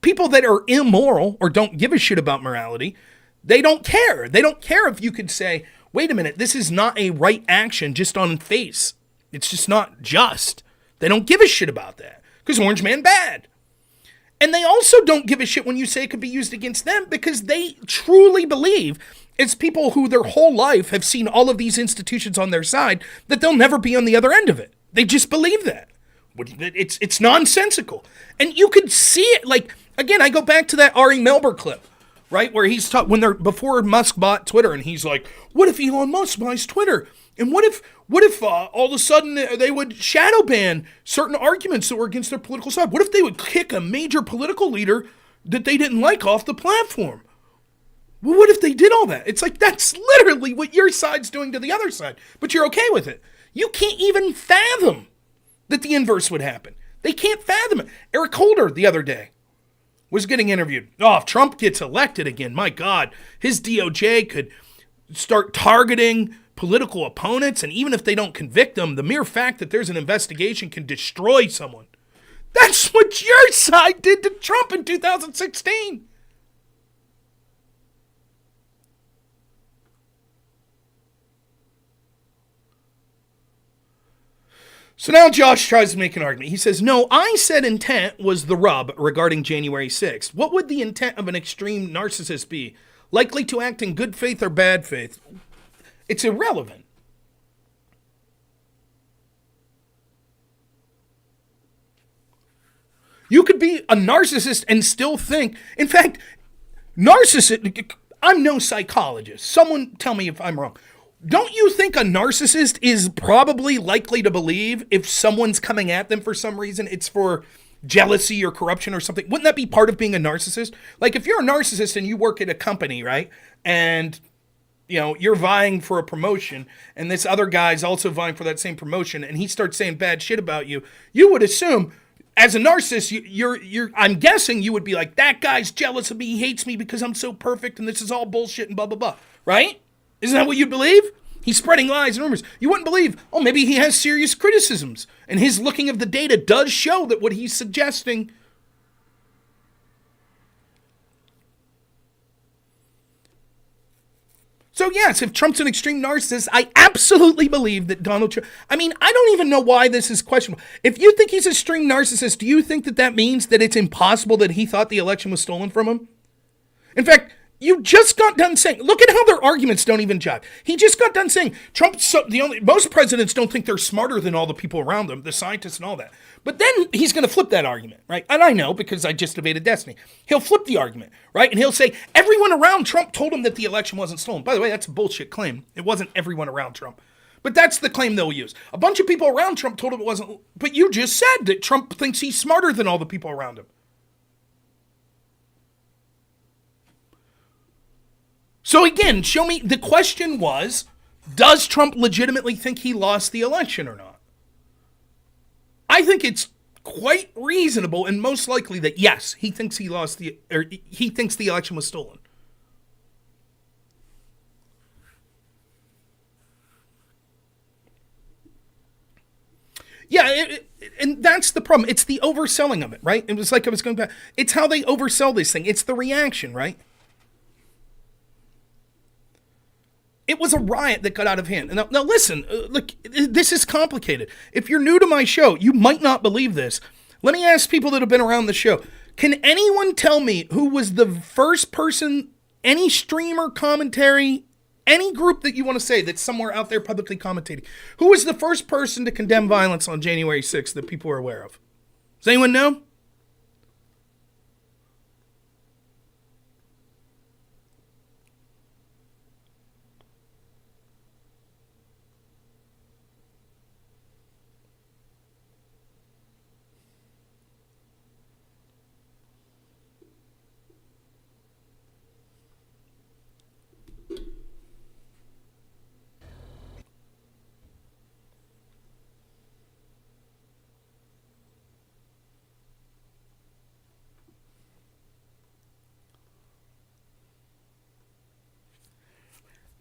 [SPEAKER 1] people that are immoral or don't give a shit about morality, they don't care. They don't care if you could say, wait a minute, this is not a right action just on face. It's just not just. They don't give a shit about that because Orange Man bad. And they also don't give a shit when you say it could be used against them because they truly believe, it's people who their whole life have seen all of these institutions on their side, that they'll never be on the other end of it. They just believe that. It's nonsensical. And you could see it. Like, again, I go back to that Ari Melber clip, right? Where he's before Musk bought Twitter, and he's like, what if Elon Musk buys Twitter? And what if all of a sudden they would shadow ban certain arguments that were against their political side? What if they would kick a major political leader that they didn't like off the platform? Well, what if they did all that? It's like, that's literally what your side's doing to the other side, but you're okay with it. You can't even fathom that the inverse would happen. They can't fathom it. Eric Holder the other day was getting interviewed. Oh, if Trump gets elected again, my God, his DOJ could start targeting political opponents, and even if they don't convict them, the mere fact that there's an investigation can destroy someone. That's what your side did to Trump in 2016. So now Josh tries to make an argument. He says, no, I said intent was the rub regarding January 6th. What would the intent of an extreme narcissist be? Likely to act in good faith or bad faith? It's irrelevant. be a narcissist and still think, in fact, narcissist, I'm no psychologist. Someone tell me if I'm wrong. Don't you think a narcissist is probably likely to believe if someone's coming at them for some reason, it's for jealousy or corruption or something? Wouldn't that be part of being a narcissist? Like if you're a narcissist and you work at a company, right? And you're vying for a promotion and this other guy's also vying for that same promotion and he starts saying bad shit about you, you would assume as a narcissist, I'm guessing you would be like, that guy's jealous of me, he hates me because I'm so perfect and this is all bullshit and blah, blah, blah, right? Isn't that what you believe? He's spreading lies and rumors. You wouldn't believe, maybe he has serious criticisms. And his looking of the data does show that what he's suggesting. So yes, if Trump's an extreme narcissist, I absolutely believe that Donald Trump, I don't even know why this is questionable. If you think he's an extreme narcissist, do you think that means that it's impossible that he thought the election was stolen from him? In fact, you just got done saying, look at how their arguments don't even jive. He just got done saying most presidents don't think they're smarter than all the people around them, the scientists and all that. But then he's going to flip that argument, right? And I know because I just debated Destiny. He'll flip the argument, right? And he'll say everyone around Trump told him that the election wasn't stolen. By the way, that's a bullshit claim. It wasn't everyone around Trump. But that's the claim they'll use. A bunch of people around Trump told him it wasn't. But you just said that Trump thinks he's smarter than all the people around him. So again, show me, the question was, does Trump legitimately think he lost the election or not? I think it's quite reasonable and most likely that yes, he thinks he thinks the election was stolen. Yeah, and that's the problem. It's the overselling of it, right? It was like I was going back. It's how they oversell this thing. It's the reaction, right? It was a riot that got out of hand. Now listen, look, this is complicated. If you're new to my show, you might not believe this. Let me ask people that have been around the show. Can anyone tell me who was the first person, any streamer, commentary, any group that you want to say that's somewhere out there publicly commentating, who was the first person to condemn violence on January 6th that people are aware of? Does anyone know?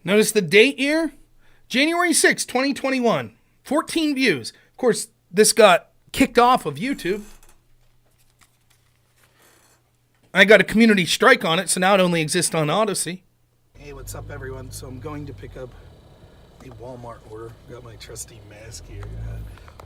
[SPEAKER 1] Notice the date here, January 6, 2021, 14 views. Of course, this got kicked off of YouTube. I got a community strike on it, so now it only exists on Odyssey. Hey, what's up, everyone? So I'm going to pick up a Walmart order. Got my trusty mask here.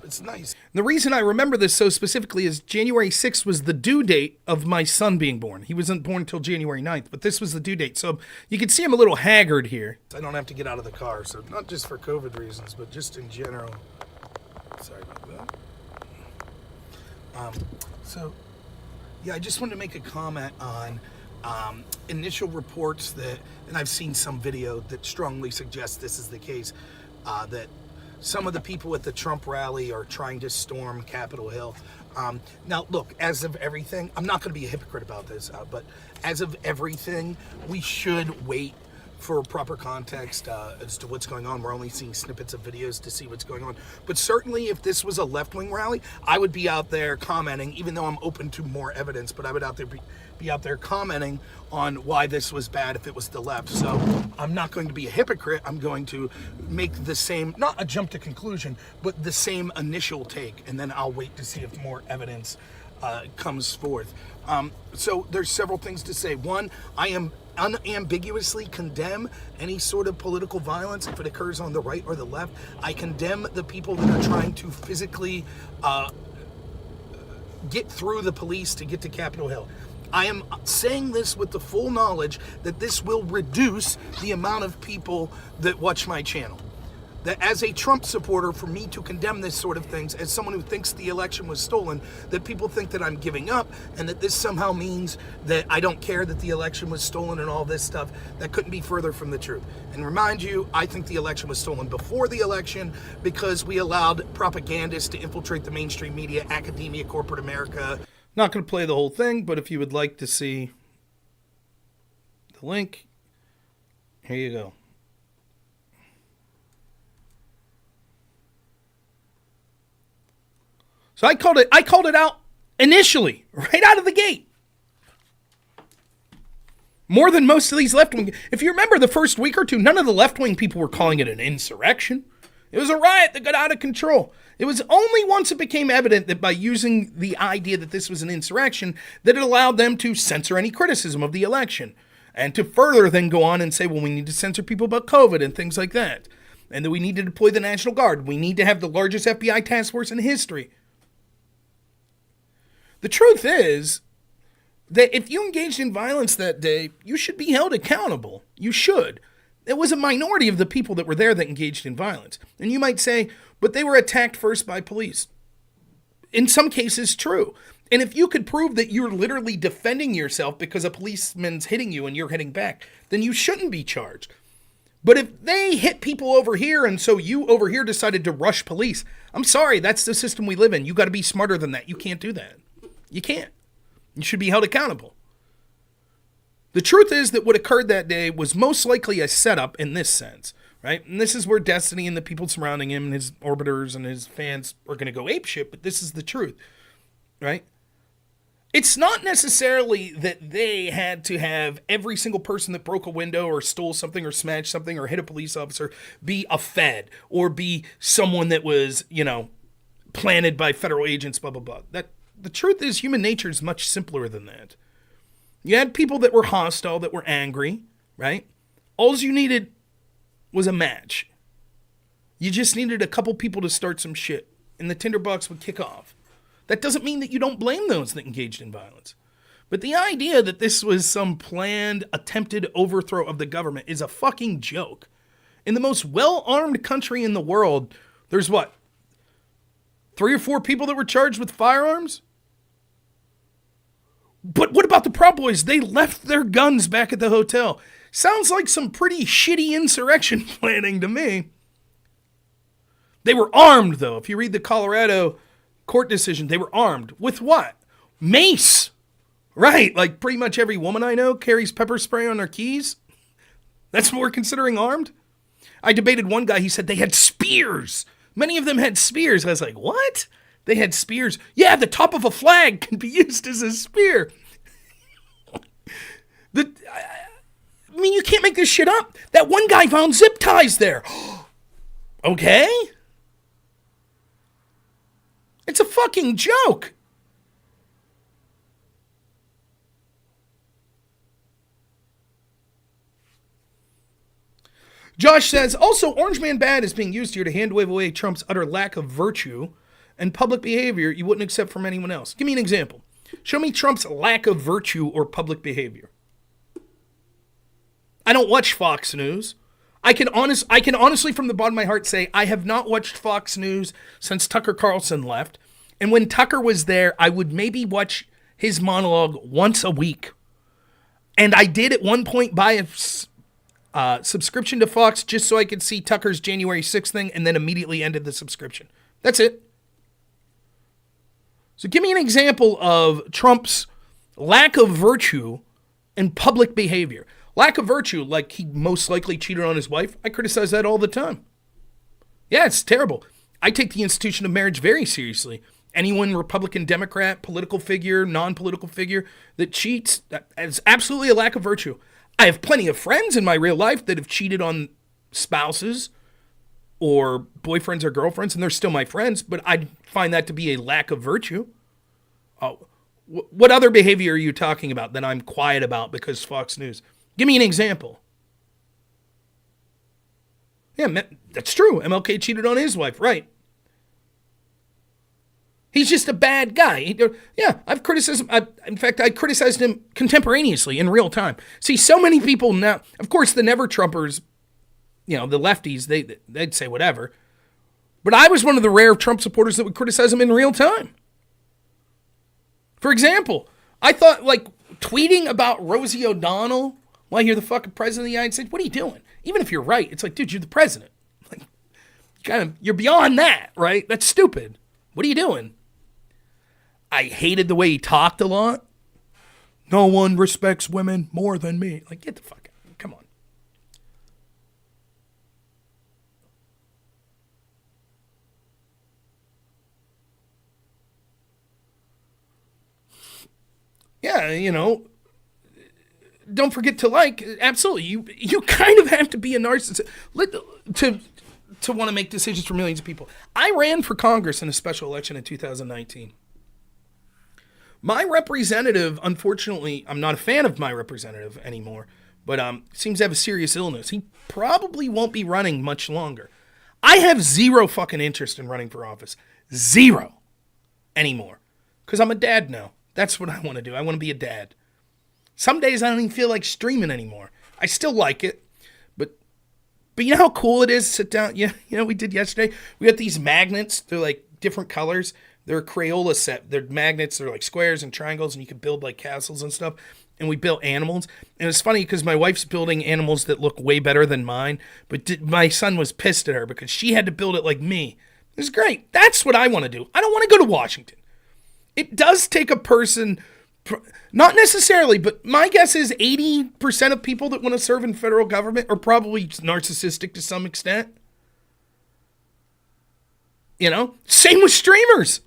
[SPEAKER 1] It's nice. The reason I remember this so specifically is January 6th was the due date of my son being born. He wasn't born until January 9th, but this was the due date. So you can see I'm a little haggard here. I don't have to get out of the car, so not just for COVID reasons, but just in general. Sorry about that. I just wanted to make a comment on initial reports that, and I've seen some video that strongly suggests this is the case, that some of the people at the Trump rally are trying to storm Capitol Hill. Now, look, as of everything, I'm not going to be a hypocrite about this, but as of everything, we should wait for proper context as to what's going on. We're only seeing snippets of videos to see what's going on. But certainly if this was a left-wing rally, I would be out there commenting, even though I'm open to more evidence, but I would be out there commenting on why this was bad if it was the left. So I'm not going to be a hypocrite. I'm going to make the same, not a jump to conclusion, but the same initial take, and then I'll wait to see if more evidence comes forth. So there's several things to say. One, I am unambiguously condemn any sort of political violence if it occurs on the right or the left. I condemn the people that are trying to physically get through the police to get to Capitol Hill. I am saying this with the full knowledge that this will reduce the amount of people that watch my channel.
[SPEAKER 2] that as a Trump supporter, for me to condemn this sort of things, as someone who thinks the election was stolen, that people think that I'm giving up and that this somehow means that I don't care that the election was stolen and all this stuff, that couldn't be further from the truth. And remind you, I think the election was stolen before the election because we allowed propagandists to infiltrate the mainstream media, academia, corporate America.
[SPEAKER 1] Not going to play the whole thing, but if you would like to see the link, here you go. So I called it out initially, right out of the gate. More than most of these left-wing. If you remember the first week or two, none of the left-wing people were calling it an insurrection. It was a riot that got out of control. It was only once it became evident that by using the idea that this was an insurrection, that it allowed them to censor any criticism of the election. And to further then go on and say, well, we need to censor people about COVID and things like that. And that we need to deploy the National Guard. We need to have the largest FBI task force in history. The truth is that if you engaged in violence that day, you should be held accountable. You should. It was a minority of the people that were there that engaged in violence. And you might say, but they were attacked first by police. In some cases, true. And if you could prove that you're literally defending yourself because a policeman's hitting you and you're hitting back, then you shouldn't be charged. But if they hit people over here and so you over here decided to rush police, I'm sorry, that's the system we live in. You got to be smarter than that. You can't do that. You can't. You should be held accountable. The truth is that what occurred that day was most likely a setup in this sense, right? And this is where Destiny and the people surrounding him and his orbiters and his fans are going to go apeshit, but this is the truth, right? It's not necessarily that they had to have every single person that broke a window or stole something or smashed something or hit a police officer be a Fed or be someone that was, planted by federal agents, blah, blah, blah. The truth is human nature is much simpler than that. You had people that were hostile, that were angry, right? All you needed was a match. You just needed a couple people to start some shit, and the tinderbox would kick off. That doesn't mean that you don't blame those that engaged in violence. But the idea that this was some planned, attempted overthrow of the government is a fucking joke. In the most well-armed country in the world, there's what? 3 or 4 people that were charged with firearms? But what about the Proud Boys? They left their guns back at the hotel. Sounds like some pretty shitty insurrection planning to me. They were armed, though. If you read the Colorado court decision, they were armed. With what? Mace. Right, like pretty much every woman I know carries pepper spray on their keys. That's what we're considering armed? I debated one guy, he said they had spears. Many of them had spears. I was like, what? They had spears. Yeah, the top of a flag can be used as a spear. You can't make this shit up. That one guy found zip ties there. Okay? It's a fucking joke. Josh says, also, Orange Man Bad is being used here to hand wave away Trump's utter lack of virtue and public behavior you wouldn't accept from anyone else. Give me an example. Show me Trump's lack of virtue or public behavior. I don't watch Fox News. I can honestly, from the bottom of my heart, say I have not watched Fox News since Tucker Carlson left. And when Tucker was there, I would maybe watch his monologue once a week. And I did at one point buy a subscription to Fox just so I could see Tucker's January 6th thing and then immediately ended the subscription. That's it. So give me an example of Trump's lack of virtue and public behavior. Lack of virtue, like he most likely cheated on his wife. I criticize that all the time. Yeah, it's terrible. I take the institution of marriage very seriously. Anyone, Republican, Democrat, political figure, non-political figure that cheats, that is absolutely a lack of virtue. I have plenty of friends in my real life that have cheated on spouses or boyfriends or girlfriends, and they're still my friends, but I find that to be a lack of virtue. Oh, what other behavior are you talking about that I'm quiet about because Fox News? Give me an example. Yeah, that's true. MLK cheated on his wife, right? He's just a bad guy. Yeah, I criticized him contemporaneously in real time. See, so many people now, of course, the never Trumpers the lefties, they'd say whatever. But I was one of the rare Trump supporters that would criticize him in real time. For example, I thought, like, tweeting about Rosie O'Donnell while you're the fucking president of the United States, what are you doing? Even if you're right, it's like, dude, you're the president. Like, you're beyond that, right? That's stupid. What are you doing? I hated the way he talked a lot. No one respects women more than me. Like, get the fuck out. Come on. Yeah, don't forget to like. Absolutely, you kind of have to be a narcissist to want to make decisions for millions of people. I ran for Congress in a special election in 2019. My representative, unfortunately, I'm not a fan of my representative anymore, but seems to have a serious illness. He probably won't be running much longer. I have zero fucking interest in running for office. Zero anymore. Because I'm a dad now. That's what I want to do. I want to be a dad. Some days I don't even feel like streaming anymore. I still like it. But you know how cool it is to sit down? Yeah, we did yesterday. We got these magnets. They're like different colors. They're a Crayola set. They're magnets. They're like squares and triangles, and you can build like castles and stuff. And we built animals. And it's funny because my wife's building animals that look way better than mine. But my son was pissed at her because she had to build it like me. It was great. That's what I want to do. I don't want to go to Washington. It does take a person, not necessarily, but my guess is 80% of people that want to serve in federal government are probably narcissistic to some extent. Same with streamers.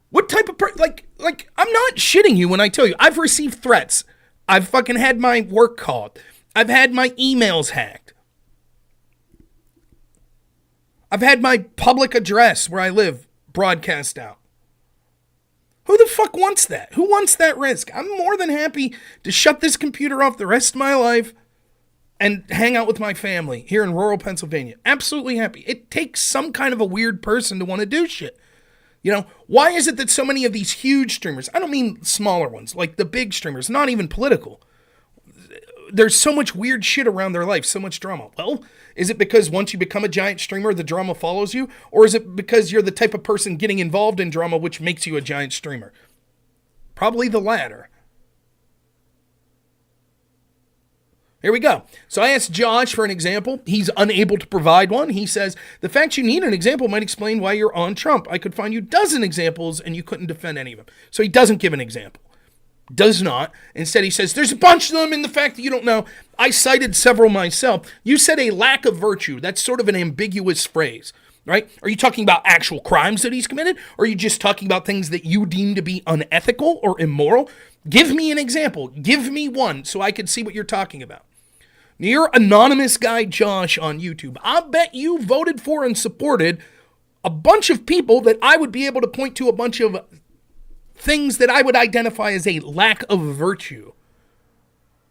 [SPEAKER 1] What type of like I'm not shitting you when I tell you I've received threats. I've fucking had my work called. I've had my emails hacked. I've had my public address where I live broadcast out. Who the fuck wants that? Who wants that risk? I'm more than happy to shut this computer off the rest of my life and hang out with my family here in rural Pennsylvania. Absolutely happy. It takes some kind of a weird person to want to do shit. Why is it that so many of these huge streamers, I don't mean smaller ones, like the big streamers, not even political, there's so much weird shit around their life, so much drama. Well, is it because once you become a giant streamer, the drama follows you? Or is it because you're the type of person getting involved in drama which makes you a giant streamer? Probably the latter. Here we go. So I asked Josh for an example. He's unable to provide one. He says, the fact you need an example might explain why you're on Trump. I could find you a dozen examples and you couldn't defend any of them. So he doesn't give an example. Does not. Instead, he says, there's a bunch of them in the fact that you don't know. I cited several myself. You said a lack of virtue. That's sort of an ambiguous phrase, right? Are you talking about actual crimes that he's committed? Or are you just talking about things that you deem to be unethical or immoral? Give me an example. Give me one so I can see what you're talking about. Now, you're anonymous guy Josh on YouTube. I'll bet you voted for and supported a bunch of people that I would be able to point to a bunch of things that I would identify as a lack of virtue.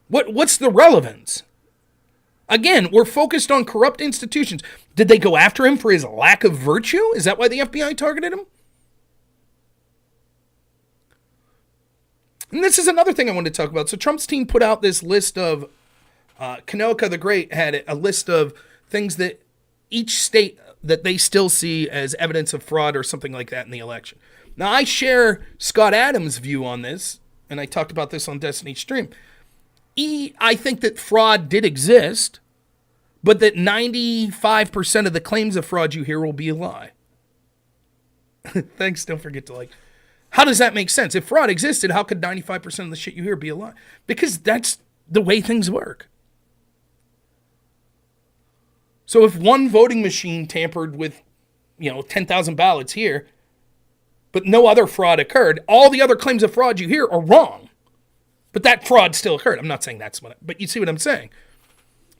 [SPEAKER 1] What's the relevance? Again, we're focused on corrupt institutions. Did they go after him for his lack of virtue? Is that why the FBI targeted him? And this is another thing I wanted to talk about. So Trump's team put out this list of, Kanoka the Great had a list of things that each state that they still see as evidence of fraud or something like that in the election. Now, I share Scott Adams' view on this, and I talked about this on Destiny Stream. I think that fraud did exist, but that 95% of the claims of fraud you hear will be a lie. Thanks, don't forget to like. How does that make sense? If fraud existed, how could 95% of the shit you hear be a lie? Because that's the way things work. So if one voting machine tampered with, 10,000 ballots here, but no other fraud occurred, all the other claims of fraud you hear are wrong. But that fraud still occurred. I'm not saying that's what, but you see what I'm saying.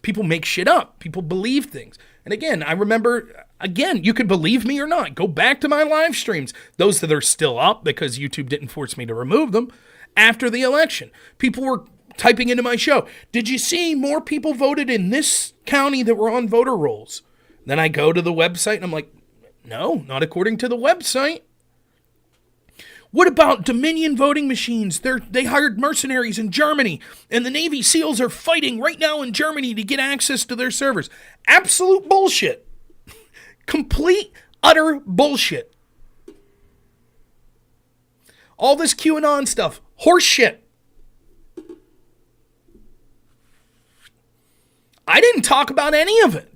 [SPEAKER 1] People make shit up. People believe things. And again, I remember, you could believe me or not. Go back to my live streams. Those that are still up because YouTube didn't force me to remove them after the election. People were typing into my show, did you see more people voted in this county that were on voter rolls? Then I go to the website and I'm like, no, not according to the website. What about Dominion voting machines? They hired mercenaries in Germany, and the Navy SEALs are fighting right now in Germany to get access to their servers. Absolute bullshit. Complete, utter bullshit. All this QAnon stuff, horse shit. I didn't talk about any of it.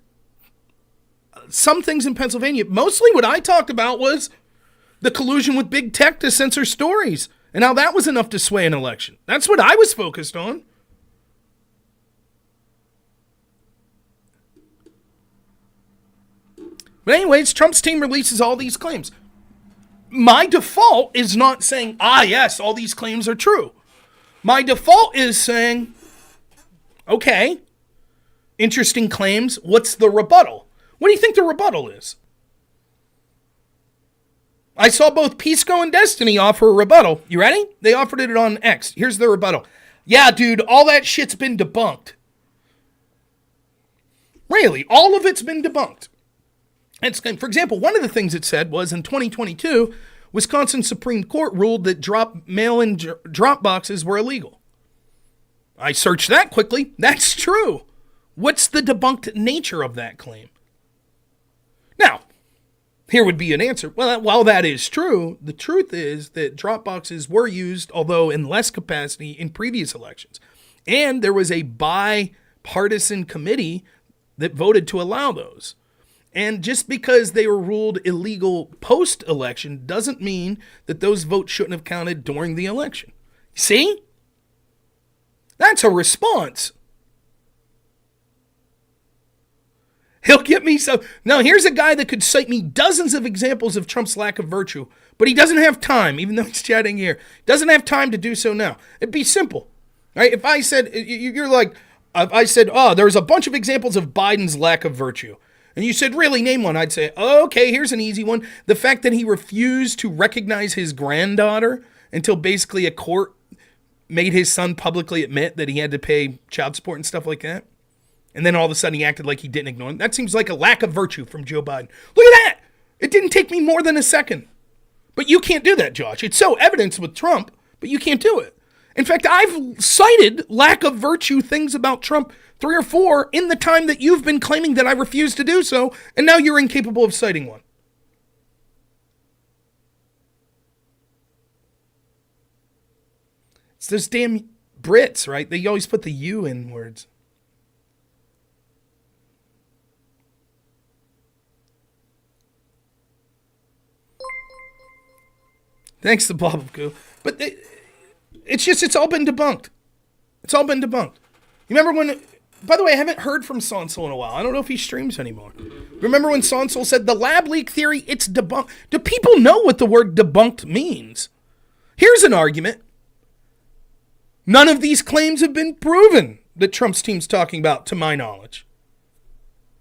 [SPEAKER 1] Some things in Pennsylvania, mostly what I talked about was the collusion with big tech to censor stories and how that was enough to sway an election. That's what I was focused on. But anyways, Trump's team releases all these claims. My default is not saying, yes, all these claims are true. My default is saying, okay, interesting claims. What's the rebuttal? What do you think the rebuttal is? I saw both Pisco and Destiny offer a rebuttal. You ready? They offered it on X. Here's the rebuttal. Yeah, dude, all that shit's been debunked. Really, all of it's been debunked. And for example, one of the things it said was in 2022, Wisconsin Supreme Court ruled that mail-in drop boxes were illegal. I searched that quickly. That's true. What's the debunked nature of that claim? Now, here would be an answer. Well, while that is true, the truth is that drop boxes were used, although in less capacity, in previous elections. And there was a bipartisan committee that voted to allow those. And just because they were ruled illegal post-election doesn't mean that those votes shouldn't have counted during the election. See? That's a response. He'll get me some. Now, here's a guy that could cite me dozens of examples of Trump's lack of virtue, but he doesn't have time, even though he's chatting here. Doesn't have time to do so now. It'd be simple, right? If I said, if I said, there's a bunch of examples of Biden's lack of virtue. And you said, really, name one. I'd say, okay, here's an easy one. The fact that he refused to recognize his granddaughter until basically a court made his son publicly admit that he had to pay child support and stuff like that. And then all of a sudden he acted like he didn't ignore him. That seems like a lack of virtue from Joe Biden. Look at that. It didn't take me more than a second. But you can't do that, Josh. It's so evident with Trump, but you can't do it. In fact, I've cited lack of virtue things about Trump 3 or 4 in the time that you've been claiming that I refuse to do so, and now you're incapable of citing one. It's those damn Brits, right? They always put the U in words. Thanks to Blob of Goo. But it's all been debunked. It's all been debunked. You remember when, by the way, I haven't heard from Sonsel in a while. I don't know if he streams anymore. Remember when Sonsel said the lab leak theory, it's debunked? Do people know what the word debunked means? Here's an argument. None of these claims have been proven that Trump's team's talking about, to my knowledge.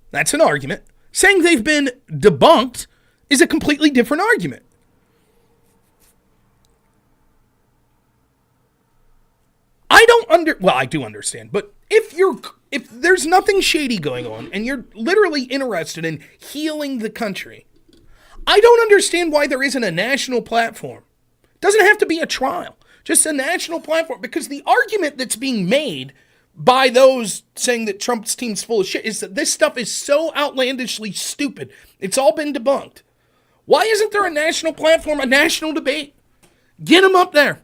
[SPEAKER 1] That's an argument. Saying they've been debunked is a completely different argument. I do understand, but if there's nothing shady going on and you're literally interested in healing the country, I don't understand why there isn't a national platform. It doesn't have to be a trial, just a national platform, because the argument that's being made by those saying that Trump's team's full of shit is that this stuff is so outlandishly stupid. It's all been debunked. Why isn't there a national platform, a national debate? Get them up there.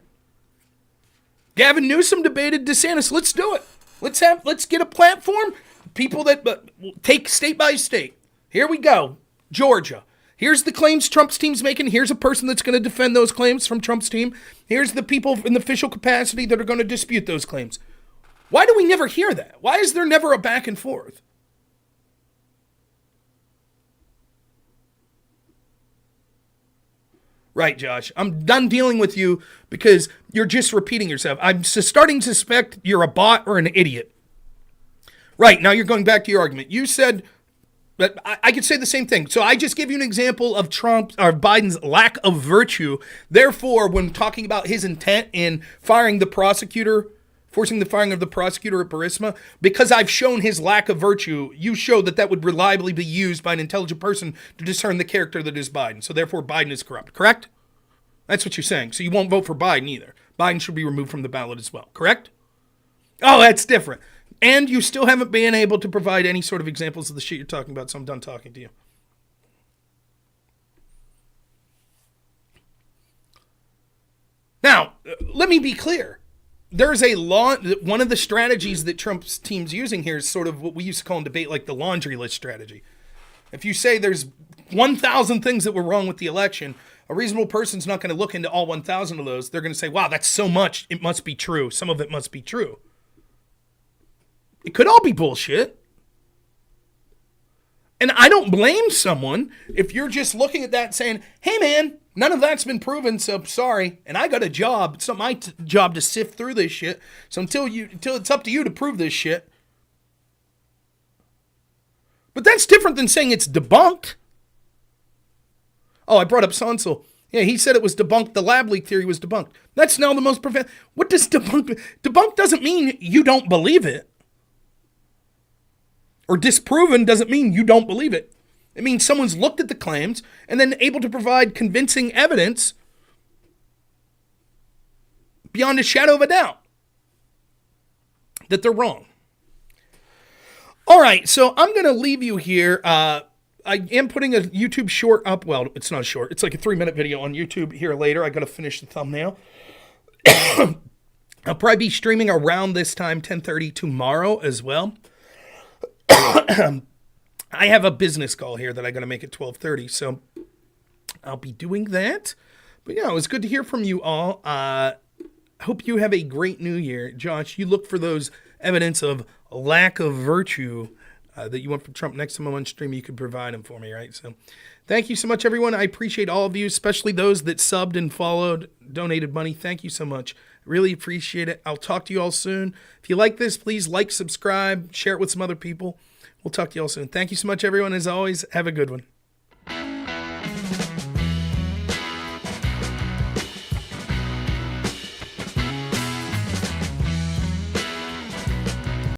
[SPEAKER 1] Gavin Newsom debated DeSantis. Let's do it. Let's get a platform. People that take state by state. Here we go. Georgia. Here's the claims Trump's team's making. Here's a person that's going to defend those claims from Trump's team. Here's the people in the official capacity that are going to dispute those claims. Why do we never hear that? Why is there never a back and forth? Right, Josh. I'm done dealing with you because you're just repeating yourself. I'm starting to suspect you're a bot or an idiot. Right, now you're going back to your argument. You said that I could say the same thing. So I just give you an example of Biden's lack of virtue. Therefore, when talking about his intent in firing the prosecutor, forcing the firing of the prosecutor at Burisma, because I've shown his lack of virtue, you show that would reliably be used by an intelligent person to discern the character that is Biden. So therefore, Biden is corrupt. Correct? That's what you're saying. So you won't vote for Biden either. Biden should be removed from the ballot as well, correct? Oh, that's different. And you still haven't been able to provide any sort of examples of the shit you're talking about, so I'm done talking to you. Now, let me be clear. There's a law. One of the strategies that Trump's team's using here is sort of what we used to call in debate like the laundry list strategy. If you say there's 1,000 things that were wrong with the election, a reasonable person's not going to look into all 1,000 of those. They're going to say, wow, that's so much. It must be true. Some of it must be true. It could all be bullshit. And I don't blame someone if you're just looking at that and saying, hey, man, none of that's been proven, so sorry. And I got a job. It's not my job to sift through this shit. So until it's up to you to prove this shit. But that's different than saying it's debunked. Oh, I brought up Sonsel. Yeah, he said it was debunked. The lab leak theory was debunked. That's now the most What does debunked? Debunked doesn't mean you don't believe it. Or disproven doesn't mean you don't believe it. It means someone's looked at the claims and then able to provide convincing evidence beyond a shadow of a doubt that they're wrong. All right, so I'm going to leave you here. I am putting a YouTube short up. Well, it's not short. It's like a 3-minute video on YouTube here later. I got to finish the thumbnail. I'll probably be streaming around this time, 10:30 tomorrow as well. I have a business call here that I got to make at 12:30, so I'll be doing that. But yeah, it was good to hear from you all. Hope you have a great new year. Josh, you look for those evidence of lack of virtue that you want from Trump. Next time I'm on stream, you could provide them for me, right? So thank you so much, everyone. I appreciate all of you, especially those that subbed and followed, donated money. Thank you so much. Really appreciate it. I'll talk to you all soon. If you like this, please like, subscribe, share it with some other people. We'll talk to you all soon. Thank you so much, everyone. As always, have a good one.